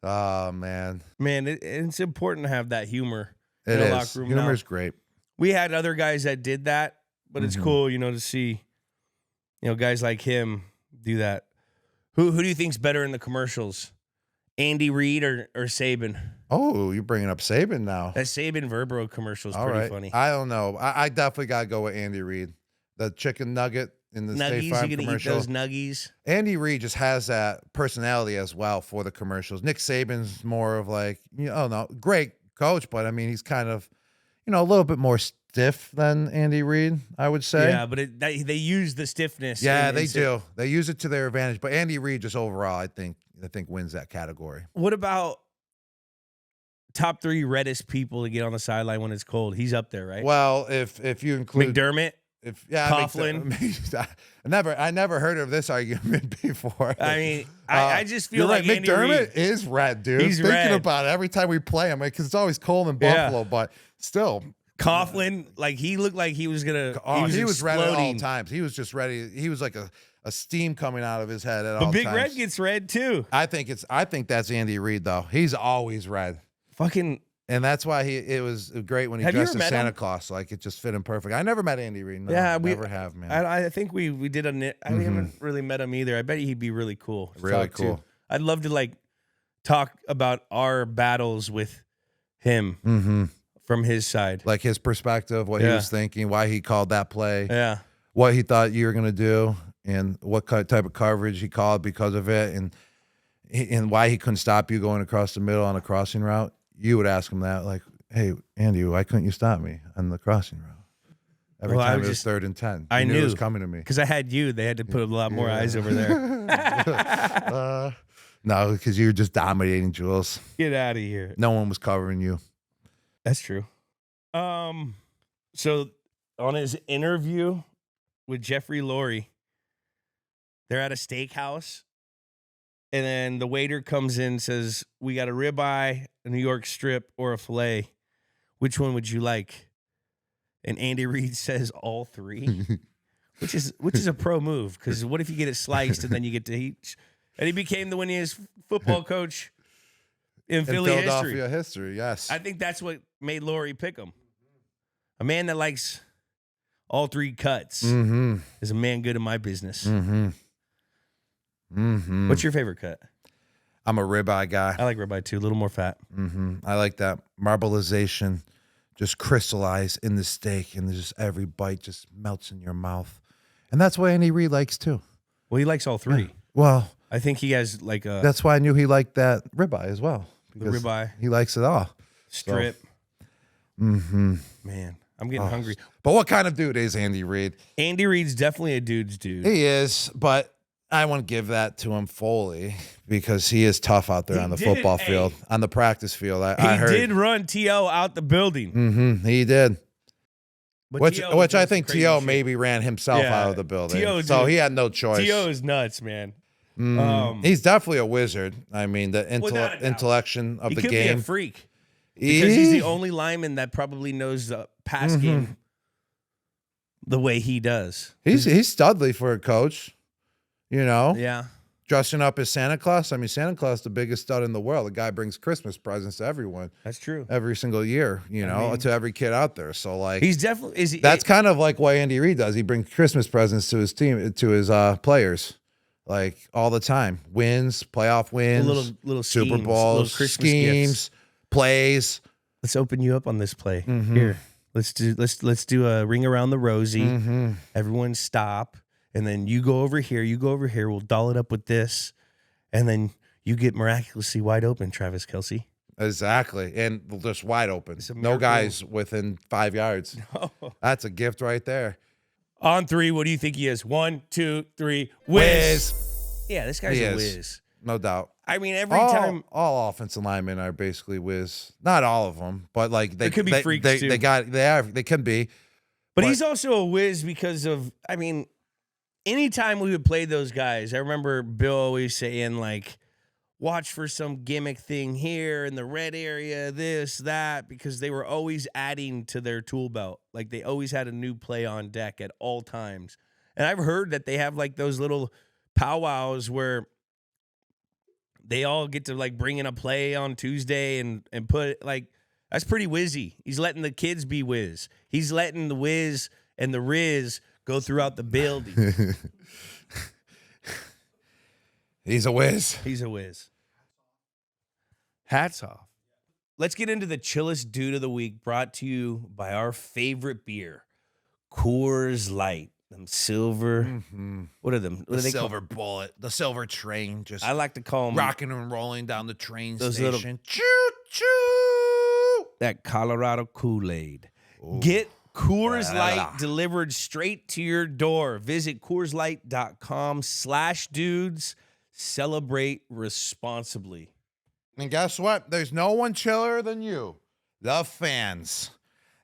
S1: Oh, man.
S2: Man, it's important to have that humor
S1: It
S2: in
S1: is.
S2: the locker room.
S1: Humor's great.
S2: We had other guys that did that, but it's cool, to see, guys like him do that. Who do you think's better in the commercials? Andy Reid or Saban?
S1: Oh, you're bringing up Saban now.
S2: That Saban Verbro commercial is
S1: All
S2: pretty
S1: right.
S2: funny.
S1: I don't know. I definitely got to go with Andy Reid. The chicken nugget in the State
S2: Nuggies,
S1: Farm
S2: you gonna
S1: commercial.
S2: eat those nuggies?
S1: Andy Reid just has that personality as well for the commercials. Nick Saban's more of like, great coach, but I mean, he's kind of, a little bit more stiff than Andy Reid, I would say.
S2: Yeah, but they use the stiffness.
S1: Yeah, they do. They use it to their advantage. But Andy Reid just overall, I think wins that category.
S2: What about top 3 reddest people to get on the sideline when it's cold? He's up there, right?
S1: Well, if you include
S2: McDermott, Coughlin.
S1: I never heard of this argument before.
S2: I mean, I just feel
S1: you're
S2: like
S1: right.
S2: Andy
S1: McDermott
S2: Reid,
S1: is red, dude.
S2: He's
S1: Thinking
S2: red.
S1: about it every time we play him, because it's always cold in
S2: Yeah.
S1: Buffalo, but still.
S2: Coughlin, like he looked like he was gonna.
S1: He was red at all
S2: exploding.
S1: times. He was just ready. He was like a steam coming out of his head at all
S2: But
S1: times.
S2: Big Red gets red too.
S1: I think that's Andy Reid though. He's always red.
S2: Fucking.
S1: And that's why it was great when he
S2: Have you
S1: dressed
S2: ever
S1: as
S2: met
S1: Santa
S2: him?
S1: Claus. Like, it just fit him perfect. I never met Andy Reid. No,
S2: Yeah, we
S1: never have, man.
S2: I think we did I haven't really met him either. I bet he'd be really cool. to
S1: Really
S2: talk to.
S1: cool.
S2: I'd love to talk about our battles with him from his side.
S1: Like his perspective, what he was thinking, why he called that play,
S2: Yeah.
S1: what he thought you were going to do, and what type of coverage he called because of it, and why he couldn't stop you going across the middle on a crossing route. You would ask him that, like, hey, Andy, why couldn't you stop me on the crossing route? Every
S2: Well, I
S1: time
S2: was
S1: it was
S2: just-
S1: 3rd and 10.
S2: I
S1: You
S2: knew
S1: it was coming to me.
S2: because I had you. They had to put a lot more eyes over there.
S1: No, because you were just dominating, Jules.
S2: Get out of here.
S1: No one was covering you.
S2: That's true. So on his interview with Jeffrey Lurie, they're at a steakhouse, and then the waiter comes in and says, "We got a ribeye, a New York strip, or a filet. Which one would you like?" And Andy Reid says all 3, which is a pro move, because what if you get it sliced and then you get to eat? And he became the winningest football coach in Philly
S1: Philadelphia
S2: history.
S1: history, yes.
S2: I think that's what made Lurie pick him. A man that likes all 3 cuts is a man good in my business. What's your favorite cut?
S1: I'm a ribeye guy.
S2: I like ribeye too, a little more fat.
S1: I like that marbleization, just crystallize in the steak, and just every bite just melts in your mouth. And that's what Andy Reid likes too.
S2: Well, he likes all 3.
S1: Yeah. Well,
S2: I think he has like a
S1: that's why I knew he liked that ribeye as well.
S2: the ribeye
S1: He likes it all.
S2: strip.
S1: Mm-hmm.
S2: Man, I'm getting hungry.
S1: But what kind of dude is Andy Reid?
S2: Andy Reid's definitely a dude's dude.
S1: He is, but I won't give that to him fully because he is tough out there
S2: He
S1: on the
S2: did,
S1: football
S2: hey.
S1: field, on the practice field. I
S2: He
S1: heard.
S2: did run T.O. out the building.
S1: He did.
S2: But
S1: Which
S2: T.O. was
S1: I
S2: doing
S1: think
S2: some crazy
S1: T.O.
S2: shit.
S1: maybe ran himself
S2: Yeah.
S1: out of the building.
S2: T.O.
S1: So
S2: did.
S1: he had no choice.
S2: T.O. is nuts, man.
S1: He's definitely a wizard. I mean, the
S2: Without a doubt.
S1: intellection of
S2: He
S1: the
S2: could
S1: game.
S2: be a freak because he's the only lineman that probably knows the pass game the way he does.
S1: He's studly for a coach. You know,
S2: Yeah.
S1: dressing up as Santa Claus. I mean, Santa Claus, the biggest stud in the world. The guy brings Christmas presents to everyone
S2: That's true.
S1: every single year. To every kid out there. So like,
S2: He's definitely
S1: that's kind of like what Andy Reid does. He brings Christmas presents to his team, to his players, like all the time. Wins, playoff wins,
S2: little
S1: Super
S2: schemes,
S1: Bowls,
S2: little Christmas
S1: schemes,
S2: gifts.
S1: plays.
S2: Let's open you up on this play. Here. Let's do a ring around the rosy. Everyone stop. and then you go over here, we'll doll it up with this, and then you get miraculously wide open, Travis Kelce.
S1: Exactly. And just wide open.
S2: It's a
S1: No
S2: miracle.
S1: guys within 5 yards. That's a gift right there.
S2: On 3, what do you think he is? 1, 2, 3.
S1: Whiz.
S2: Yeah, this guy's
S1: He
S2: a
S1: is.
S2: whiz.
S1: No doubt.
S2: I mean, every time.
S1: All offensive linemen are basically whiz. Not all of them, but like they
S2: There could be freaks, too.
S1: They can be.
S2: But he's also a whiz because of, I mean, anytime we would play those guys, I remember Bill always saying, like, watch for some gimmick thing here in the red area, this, that, because they were always adding to their tool belt. Like, they always had a new play on deck at all times. And I've heard that they have, like, those little powwows where they all get to, like, bring in a play on Tuesday and put, like, that's pretty whizzy. He's letting the kids be whiz. He's letting the whiz and the riz go throughout the building.
S1: He's a whiz.
S2: He's a whiz. Hats off. Let's get into the chillest dude of the week, brought to you by our favorite beer, Coors Light. Them silver. Mm-hmm. What are them? What
S1: the
S2: are they
S1: silver bullet. The silver train. Just
S2: I like to call them
S1: rocking and rolling down the train
S2: those
S1: station. Choo choo.
S2: That Colorado Kool-Aid. Get Coors Light delivered straight to your door. Visit CoorsLight.com/dudes. Celebrate responsibly.
S1: And guess what? There's no one chiller than you, the fans.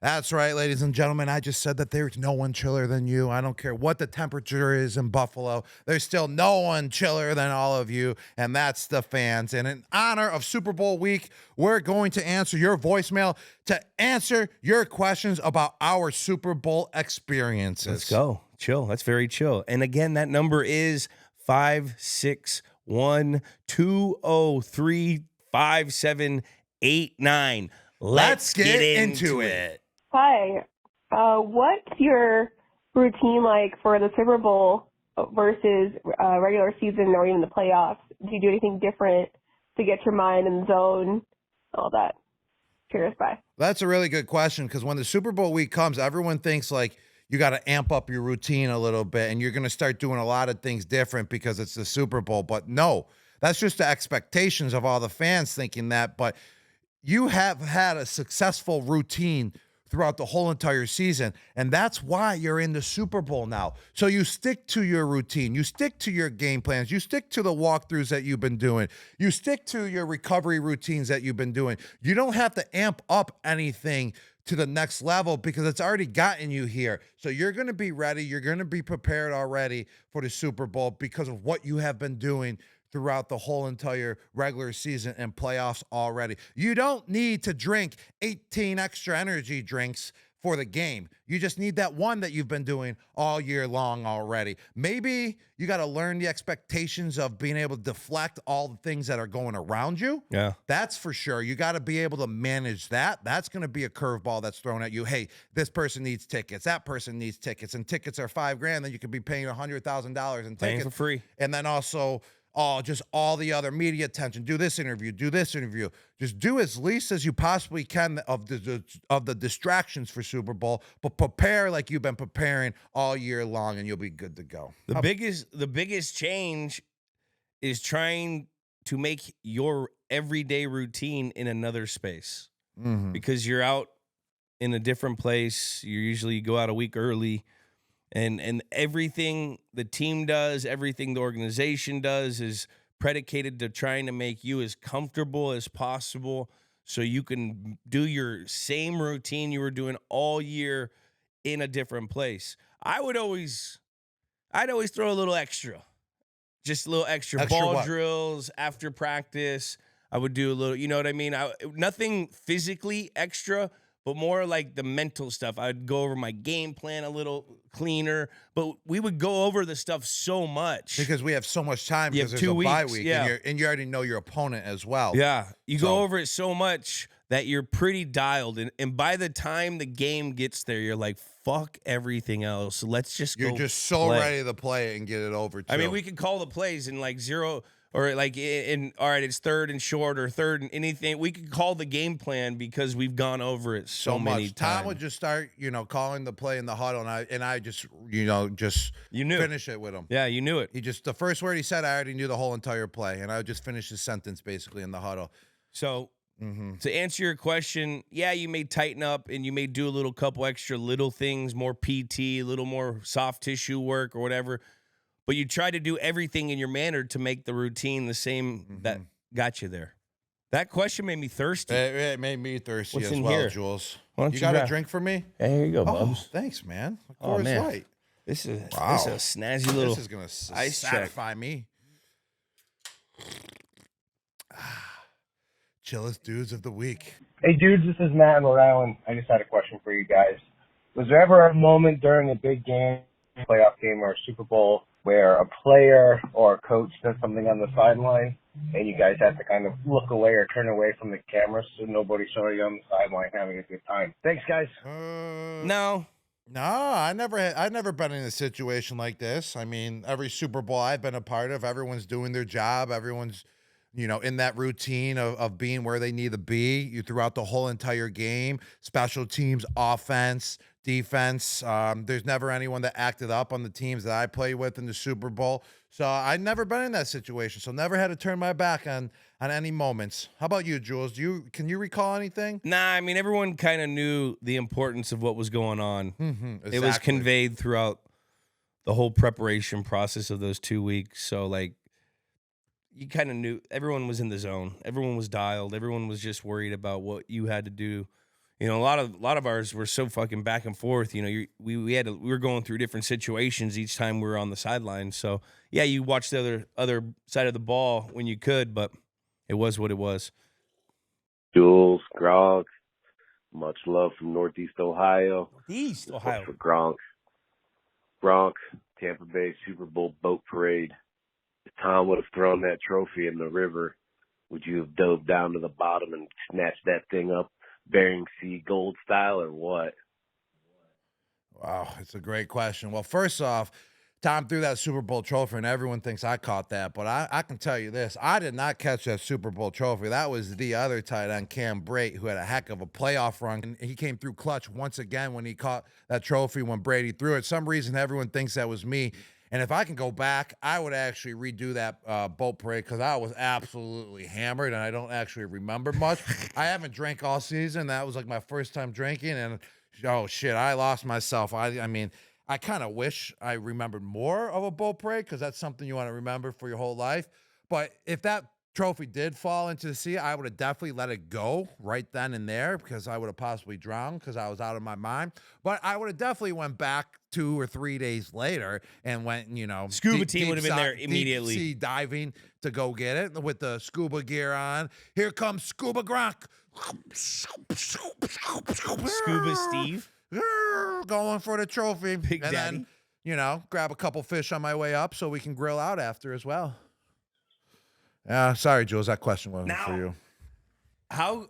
S1: That's right, ladies and gentlemen. I just said that there's no one chiller than you. I don't care what the temperature is in Buffalo. There's still no one chiller than all of you, and that's the fans. And in honor of Super Bowl week, we're going to answer your voicemail to answer your questions about our Super Bowl experiences.
S2: Let's go. Chill. That's very chill. And again, that number is 561-203-5789. Let's get into it.
S3: Hi. What's your routine like for the Super Bowl versus regular season or even the playoffs? Do you do anything different to get your mind in the zone? All that. Cheers. Bye.
S1: That's a really good question, because when the Super Bowl week comes, everyone thinks like you got to amp up your routine a little bit and you're going to start doing a lot of things different because it's the Super Bowl. But no, that's just the expectations of all the fans thinking that. But you have had a successful routine throughout the whole entire season, and that's why you're in the Super Bowl now. So you stick to your routine, you stick to your game plans, you stick to the walkthroughs that you've been doing, you stick to your recovery routines that you've been doing. You don't have to amp up anything to the next level because it's already gotten you here. So you're going to be ready, you're going to be prepared already for the Super Bowl because of what you have been doing throughout the whole entire regular season and playoffs already. You don't need to drink 18 extra energy drinks for the game. You just need that one that you've been doing all year long already. Maybe you got to learn the expectations of being able to deflect all the things that are going around you.
S2: Yeah.
S1: That's for sure. You got to be able to manage that. That's going to be a curveball that's thrown at you. Hey, this person needs tickets. That person needs tickets. And tickets are $5,000. Then you could be paying $100,000 in tickets.
S2: Paying for free.
S1: And then also, just all the other media attention. Do this interview. Do this interview. Just do as least as you possibly can of the distractions for Super Bowl, but prepare like you've been preparing all year long, and you'll be good to go.
S2: The biggest change is trying to make your everyday routine in another space, because you're out in a different place. You usually go out a week early. And everything the team does, everything the organization does is predicated to trying to make you as comfortable as possible so you can do your same routine you were doing all year in a different place. I'd always throw a little extra. Just a little extra ball
S1: what?
S2: drills after practice. I would do a little, you know what I mean? Nothing physically extra, but more like the mental stuff. I'd go over my game plan a little cleaner, but we would go over the stuff so much.
S1: Because we have so much time
S2: You
S1: because
S2: have
S1: there's
S2: 2
S1: a bye
S2: weeks,
S1: week,
S2: yeah.
S1: and you already know your opponent as well.
S2: Yeah, you
S1: So-
S2: go over it so much that you're pretty dialed. And by the time the game gets there, you're like, fuck everything else. Let's just
S1: You're
S2: go
S1: just so
S2: play.
S1: ready to play it and get it over, too.
S2: I mean, we could call the plays in like 0 or like all right, it's third and short or third and anything. We could call the game plan because we've gone over it so many
S1: much.
S2: times.
S1: Tom would just start, calling the play in the huddle, and I just, just
S2: you knew.
S1: finish it with him.
S2: Yeah, you knew it.
S1: He just, the first word he said, I already knew the whole entire play, and I would just finish his sentence basically in the huddle.
S2: So to answer your question, yeah, you may tighten up and you may do a little couple extra little things, more PT, a little more soft tissue work or whatever. But you try to do everything in your manner to make the routine the same that got you there. That question made me thirsty.
S1: It made me thirsty
S2: What's
S1: as
S2: in
S1: well,
S2: here?
S1: Jules.
S2: Why don't
S1: You
S2: you
S1: got
S2: grab-
S1: a drink for me?
S2: Hey, here you go,
S1: Oh,
S2: Bubs.
S1: thanks, man.
S2: Oh,
S1: Coors
S2: man.
S1: Light.
S2: This is
S1: Wow.
S2: a snazzy little.
S1: This is going to
S2: ice check.
S1: satisfy me. Chillest Dudes of the week.
S4: Hey, dudes, this is Matt in Rhode Island. I just had a question for you guys. Was there ever a moment during a big game, playoff game, or a Super Bowl where a player or a coach said something on the sideline and you guys had to kind of look away or turn away from the camera so nobody saw you on the sideline having a good time? Thanks, guys.
S2: No.
S1: I've never been in a situation like this. I mean, every Super Bowl I've been a part of, everyone's doing their job. Everyone's, in that routine of being where they need to be. You throughout the whole entire game, special teams, offense, defense. There's never anyone that acted up on the teams that I play with in the Super Bowl. So I've never been in that situation. So never had to turn my back on any moments. How about you, Jules? Can you recall anything?
S2: Nah, I mean, everyone kind of knew the importance of what was going on.
S1: Exactly.
S2: It was conveyed throughout the whole preparation process of those 2 weeks. So, like, you kind of knew everyone was in the zone. Everyone was dialed. Everyone was just worried about what you had to do. A lot of ours were so fucking back and forth. We were going through different situations each time we were on the sideline. So yeah, you watched the other side of the ball when you could, but it was what it was.
S5: Jules, Gronk, much love from Northeast Ohio.
S2: Northeast Ohio.
S5: For Gronk. Gronk, Tampa Bay Super Bowl boat parade. If Tom would have thrown that trophy in the river, would you have dove down to the bottom and snatched that thing up Bering Sea gold style or what?
S1: Wow, it's a great question. Well, first off, Tom threw that Super Bowl trophy, and everyone thinks I caught that. But I can tell you this. I did not catch that Super Bowl trophy. That was the other tight end, Cam Brate, who had a heck of a playoff run. And he came through clutch once again when he caught that trophy when Brady threw it. Some reason everyone thinks that was me. And if I can go back, I would actually redo that boat parade because I was absolutely hammered, and I don't actually remember much. I haven't drank all season. That was like my first time drinking, and oh, shit, I lost myself. I mean, I kind of wish I remembered more of a boat parade because that's something you want to remember for your whole life. But if that trophy did fall into the sea, I would have definitely let it go right then and there because I would have possibly drowned because I was out of my mind. But I would have definitely went back 2 or 3 days later and went,
S2: Scuba team would have been there immediately.
S1: Deep sea diving to go get it with the scuba gear on. Here comes Scuba Gronk.
S2: Scuba Steve.
S1: Going for the trophy.
S2: Big
S1: and
S2: Daddy.
S1: Then, grab a couple fish on my way up so we can grill out after as well. Sorry, Jules, that question wasn't for you.
S2: How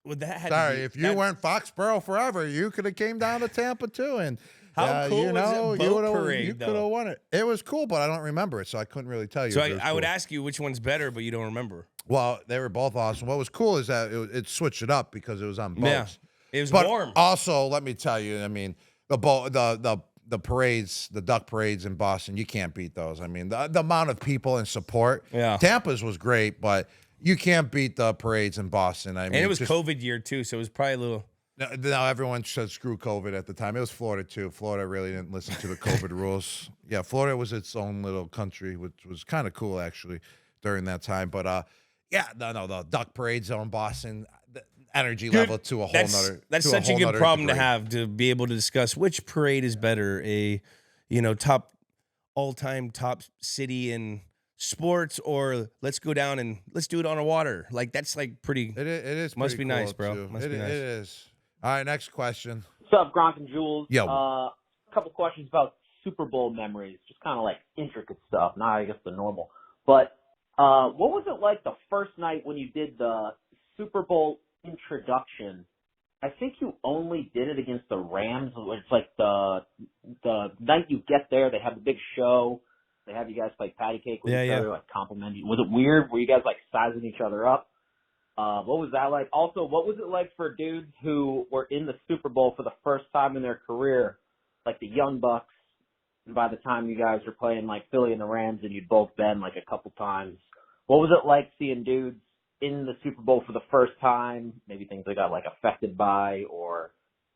S2: would that have
S1: Sorry, if you went Foxborough forever, you could have came down to Tampa too. And
S2: how cool was it boat parade,
S1: you could have won it. It was cool, but I don't remember it, so I couldn't really tell you.
S2: So
S1: if it was
S2: I would
S1: cool.
S2: ask you which one's better, but you don't remember.
S1: Well, they were both awesome. What was cool is that it switched it up because it was on boats.
S2: Yeah, it was
S1: But
S2: warm.
S1: also, let me tell you, I mean, the parades, the duck parades in Boston, you can't beat those. I mean, the amount of people and support.
S2: Yeah.
S1: Tampa's was great, but you can't beat the parades in Boston. I mean,
S2: And it was COVID year too, so it was probably a little.
S1: No, everyone said screw COVID at the time. It was Florida too. Florida really didn't listen to the COVID rules. Yeah, Florida was its own little country, which was kind of cool actually during that time. But the duck parades in Boston, the energy level to a whole nother.
S2: That's
S1: to
S2: such a
S1: whole
S2: good
S1: nother
S2: problem to
S1: degree.
S2: have, to be able to discuss which parade is better, top all-time top city in sports, or let's go down and let's do it on a water. Like, that's like pretty.
S1: It is.
S2: Must
S1: pretty
S2: be nice,
S1: cool,
S2: bro.
S1: too.
S2: Must be nice.
S1: It is. All right, next question.
S6: What's up, Gronk and Jules?
S1: Yo.
S6: A couple questions about Super Bowl memories, just kind of like intricate stuff, not I guess the normal. But what was it like the first night when you did the Super Bowl introduction? I think you only did it against the Rams. It's like the night you get there, they have the big show, They have you guys play patty cake with
S2: Yeah,
S6: each
S2: yeah.
S6: other, like complimenting. Was it weird? Were you guys like sizing each other up? What was that like? Also, what was it like for dudes who were in the Super Bowl for the first time in their career, like the Young Bucks, and by the time you guys were playing like Philly and the Rams and you'd both been like a couple times? What was it like seeing dudes in the Super Bowl for the first time? Maybe things they got like affected by or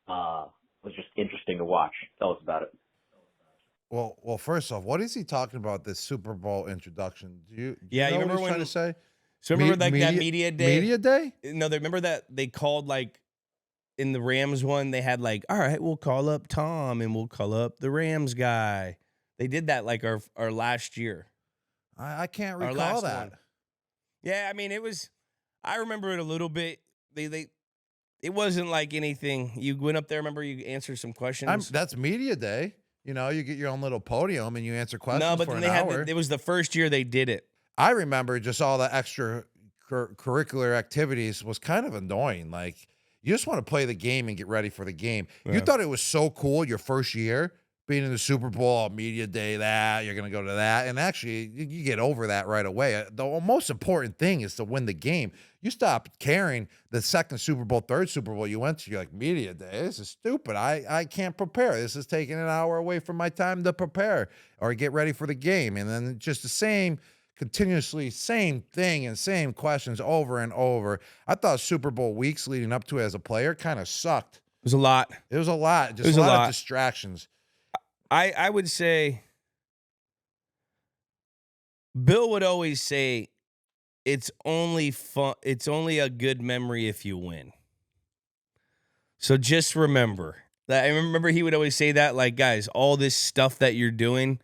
S6: was just interesting to watch. Tell us about it.
S1: Well, first off, what is he talking about? This Super Bowl introduction? Do you
S2: Yeah, you
S1: know what
S2: remember
S1: he's trying
S2: when-
S1: to say?
S2: So remember like that media day?
S1: Media day?
S2: No, remember that they called like in the Rams one, they had like, all right, we'll call up Tom and we'll call up the Rams guy. They did that like our last year.
S1: I can't
S2: Our
S1: recall
S2: last
S1: that.
S2: one. Yeah, I mean I remember it a little bit. It wasn't like anything. You went up there, remember you answered some questions.
S1: That's media day. You know, you get your own little podium and you answer questions
S2: No, but
S1: for
S2: then
S1: an
S2: they
S1: hour.
S2: had it was the first year they did it.
S1: I remember just all the extra curricular activities was kind of annoying. Like, you just want to play the game and get ready for the game.
S2: Yeah.
S1: You thought it was so cool your first year being in the Super Bowl, media day, that you're going to go to that. And actually, you get over that right away. The most important thing is to win the game. You stop caring the second Super Bowl, third Super Bowl you went to, you're like, media day, this is stupid. I can't prepare. This is taking an hour away from my time to prepare or get ready for the game. And then just the same, continuously same thing and same questions over and over. I thought Super Bowl weeks leading up to it as a player kind of sucked.
S2: It was a lot.
S1: It was a lot. Just
S2: was
S1: a
S2: a
S1: lot
S2: lot.
S1: of distractions.
S2: I would say Bill would always say it's only fun, it's only a good memory if you win. So just remember that. I remember he would always say that, like, guys, all this stuff that you're doing,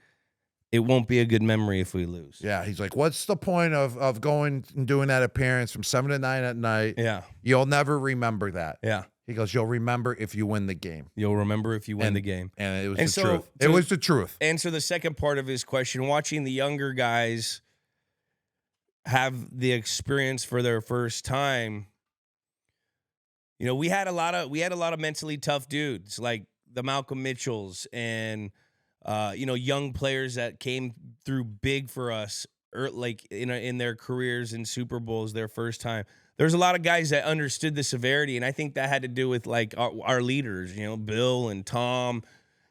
S2: it won't be a good memory if we lose.
S1: Yeah, he's like, what's the point of going and doing that appearance from 7 to 9 at night?
S2: Yeah.
S1: You'll never remember that.
S2: Yeah.
S1: He goes, you'll remember if you win the game.
S2: You'll remember if you win the game.
S1: And it was
S2: And
S1: the
S2: so,
S1: truth. It
S2: to
S1: was the truth.
S2: answer the second part of his question, watching the younger guys have the experience for their first time, you know, we had a lot of mentally tough dudes like the Malcolm Mitchells and you know, young players that came through big for us, like in their careers in Super Bowls their first time. There's a lot of guys that understood the severity, and I think that had to do with like our leaders, you know, Bill and Tom,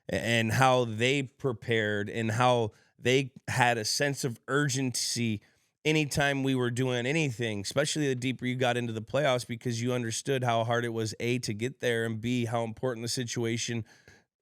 S2: and how they prepared and how they had a sense of urgency anytime we were doing anything, especially the deeper you got into the playoffs, because you understood how hard it was, A, to get there, and B, how important the situation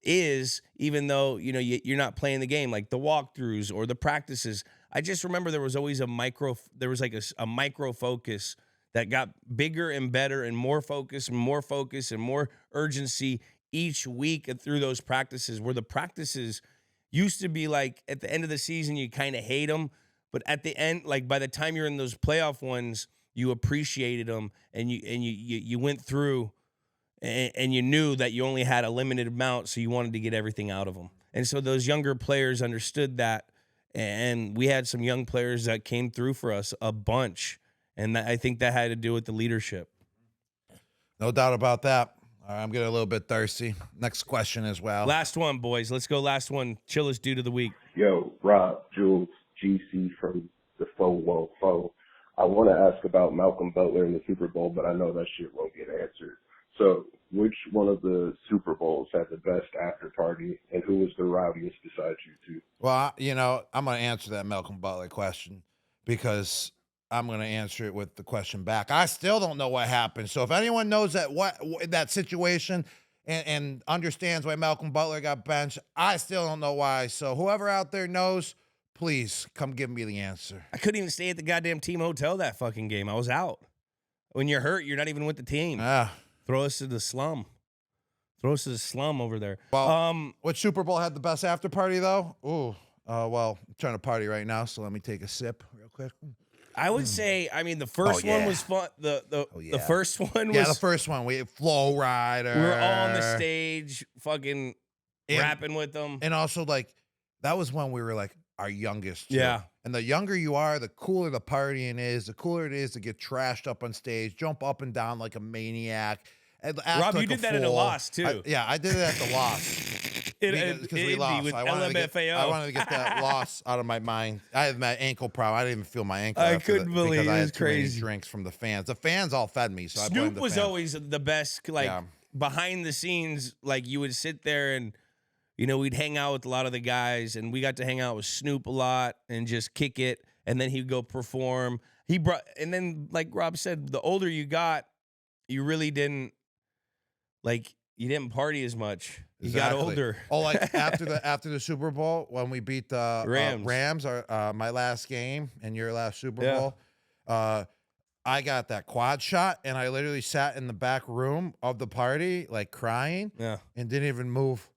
S2: is, even though, you know, you're not playing the game, like the walkthroughs or the practices. I just remember there was always a micro focus that got bigger and better and more focus and more urgency each week and through those practices, where the practices used to be like at the end of the season, you kind of hate them. But at the end, like by the time you're in those playoff ones, you appreciated them and you went through and you knew that you only had a limited amount, so you wanted to get everything out of them. And so those younger players understood that, and we had some young players that came through for us a bunch. And I think that had to do with the leadership.
S1: No doubt about that. All right, I'm getting a little bit thirsty. Next question as well.
S2: Last one, boys. Let's go last one. Chillest Dude of the week.
S7: Yo, Rob, Jules, GC from the 414. I want to ask about Malcolm Butler in the Super Bowl, but I know that shit won't get answered. So, which one of the Super Bowls had the best after party, and who was the rowdiest besides you two?
S1: Well, you know, I'm going to answer that Malcolm Butler question because I'm going to answer it with the question back. I still don't know what happened. So if anyone knows that situation and understands why Malcolm Butler got benched, I still don't know why. So whoever out there knows, please come give me the answer.
S2: I couldn't even stay at the goddamn team hotel that fucking game. I was out. When you're hurt, you're not even with the team. Throw us to the slum. Throw us to the slum over there.
S1: Well, which Super Bowl had the best after party, though? Ooh, well, I'm trying to party right now, so let me take a sip real quick.
S2: I would say, I mean, the first one was fun. The first one was...
S1: Yeah, the first one. We had Flow Rider.
S2: We were all on the stage fucking rapping with them.
S1: And also, like, that was when we were, like, our youngest. Too.
S2: Yeah.
S1: And the younger you are, the cooler the partying is, the cooler it is to get trashed up on stage, jump up and down like a maniac.
S2: Rob, you did that at a loss, too.
S1: I did it at the loss. because we lost.
S2: With
S1: I
S2: LMFAO.
S1: wanted to get that loss out of my mind. I had my ankle problem. I didn't even feel my ankle.
S2: I
S1: after
S2: couldn't believe
S1: because
S2: it.
S1: I
S2: It
S1: had
S2: was
S1: too many
S2: crazy.
S1: drinks from the fans. The fans all fed me, so I blamed
S2: Snoop
S1: the
S2: was
S1: fans.
S2: always the best. Like behind the scenes, like you would sit there and we'd hang out with a lot of the guys, and we got to hang out with Snoop a lot and just kick it. And then he'd go perform. And then like Rob said, the older you got, you really didn't you didn't party as much. You got older.
S1: Oh, like after the Super Bowl when we beat the Rams, my last game and your last Super Bowl. I got that quad shot, and I literally sat in the back room of the party, like crying, and didn't even move.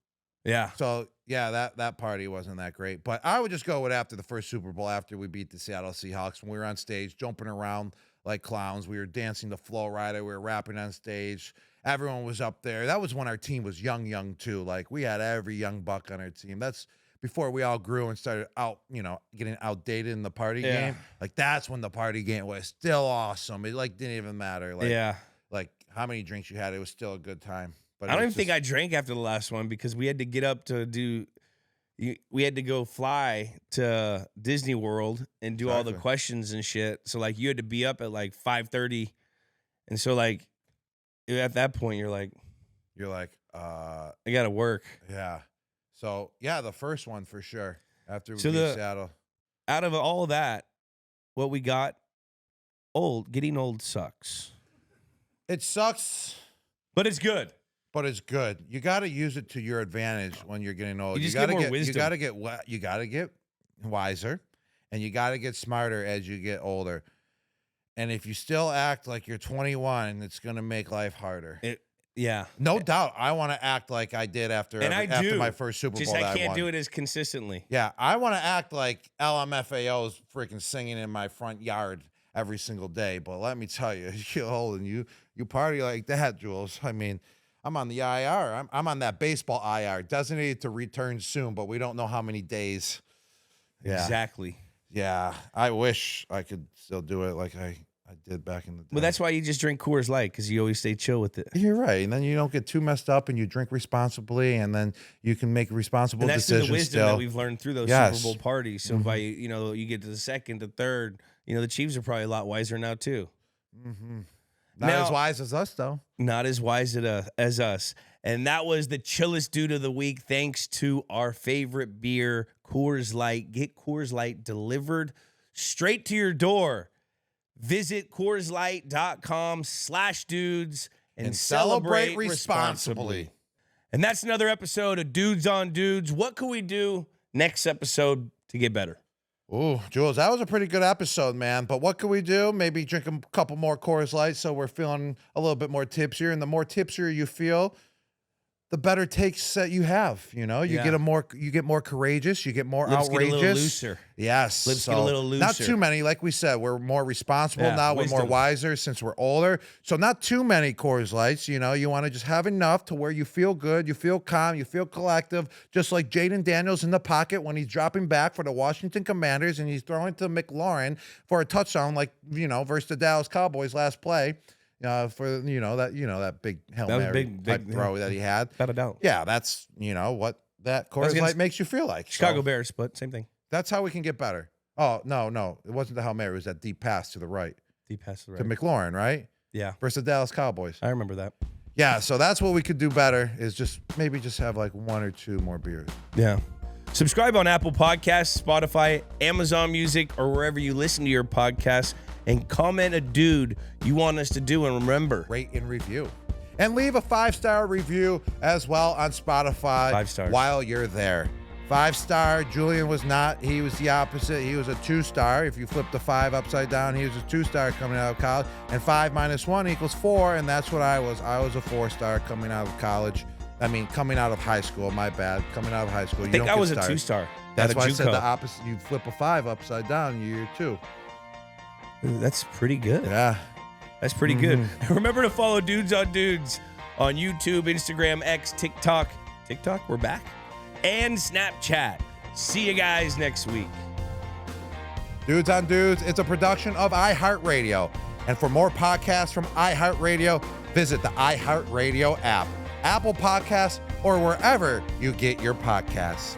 S2: Yeah.
S1: So that party wasn't that great. But I would just go with after the first Super Bowl, after we beat the Seattle Seahawks, when we were on stage jumping around like clowns. We were dancing the Flow Rider. We were rapping on stage. Everyone was up there. That was when our team was young too. Like we had every young buck on our team. That's before we all grew and started getting outdated in the party game. Like that's when the party game was still awesome. It like didn't even matter. Like, like how many drinks you had, it was still a good time. But
S2: I don't even think I drank after the last one because we had to get up to we had to go fly to Disney World and do all the questions and shit. So like you had to be up at like 5:30. And so like at that point you're like I got to work.
S1: Yeah. So the first one for sure after we beat Seattle.
S2: Out of all that, what we got, getting old sucks.
S1: It sucks,
S2: but it's good.
S1: But it's good. You got to use it to your advantage when you're getting old.
S2: You just
S1: got to
S2: get more wisdom.
S1: You got to get wiser, and you got to get smarter as you get older. And if you still act like you're 21, it's going to make life harder. No doubt. I want to act like I did after my first Super Bowl.
S2: Just I can't do it as consistently.
S1: Yeah, I want to act like LMFAO is freaking singing in my front yard every single day. But let me tell you, you get old and you party like that, Jules. I mean, I'm on the IR. I'm on that baseball IR, designated to return soon, but we don't know how many days. Yeah.
S2: Exactly.
S1: Yeah, I wish I could still do it like I did back in the day.
S2: Well, that's why you just drink Coors Light, because you always stay chill with it.
S1: You're right, and then you don't get too messed up, and you drink responsibly, and then you can make responsible
S2: and that's
S1: decisions.
S2: The wisdom
S1: still.
S2: that we've learned through those Super Bowl parties. So by you get to the second, the third, the Chiefs are probably a lot wiser now too.
S1: Mm-hmm. Not as wise as us, though.
S2: Not as wise as us. And that was the Chillest Dude of the Week, thanks to our favorite beer, Coors Light. Get Coors Light delivered straight to your door. Visit CoorsLight.com/dudes and celebrate responsibly. And that's another episode of Dudes on Dudes. What can we do next episode to get better?
S1: Ooh, Jules, that was a pretty good episode, man. But what can we do? Maybe drink a couple more Coors Light so we're feeling a little bit more tipsier. And the more tipsier you feel, the better takes that you have. You get more courageous, you get more
S2: Lips
S1: outrageous.
S2: Get a little looser.
S1: Yes.
S2: Lips get a little looser.
S1: Not too many, like we said. We're more responsible now.
S2: Wisdom.
S1: We're more wiser since we're older. So not too many Coors Lights. You want to just have enough to where you feel good, you feel calm, you feel collective. Just like Jaden Daniels in the pocket when he's dropping back for the Washington Commanders and he's throwing to McLaurin for a touchdown, like versus the Dallas Cowboys last play. For that big Hail Mary type throw that he had.
S2: Without a doubt.
S1: Yeah, that's what that Coors Light makes you feel like.
S2: Chicago Bears, but same thing.
S1: That's how we can get better. Oh, no. It wasn't the Hail Mary. It was that deep pass to the right.
S2: Deep pass to the
S1: right. To McLaurin, right?
S2: Yeah.
S1: Versus the Dallas Cowboys.
S2: I remember that.
S1: Yeah, so that's what we could do better is just have like one or two more beers.
S2: Yeah. Subscribe on Apple Podcasts, Spotify, Amazon Music, or wherever you listen to your podcasts. And comment a dude you want us to do. And remember,
S1: rate and review. And leave a 5-star review as well on Spotify.
S2: 5 stars.
S1: While you're there. 5-star. Julian was not. He was the opposite. He was a 2-star. If you flip the 5 upside down, he was a 2-star coming out of college. And 5 minus 1 equals 4. And that's what I was. I was a 4-star coming out of college. Coming out of high school. My bad. Coming out of high school.
S2: I think I was a 2-star.
S1: That's why I said the opposite. You flip a 5 upside down, you're 2.
S2: Ooh, that's pretty good.
S1: Yeah.
S2: That's pretty good. Remember to follow Dudes on Dudes on YouTube, Instagram, X, TikTok. TikTok, we're back. And Snapchat. See you guys next week.
S1: Dudes on Dudes, it's a production of iHeartRadio. And for more podcasts from iHeartRadio, visit the iHeartRadio app. Apple Podcasts, or wherever you get your podcasts.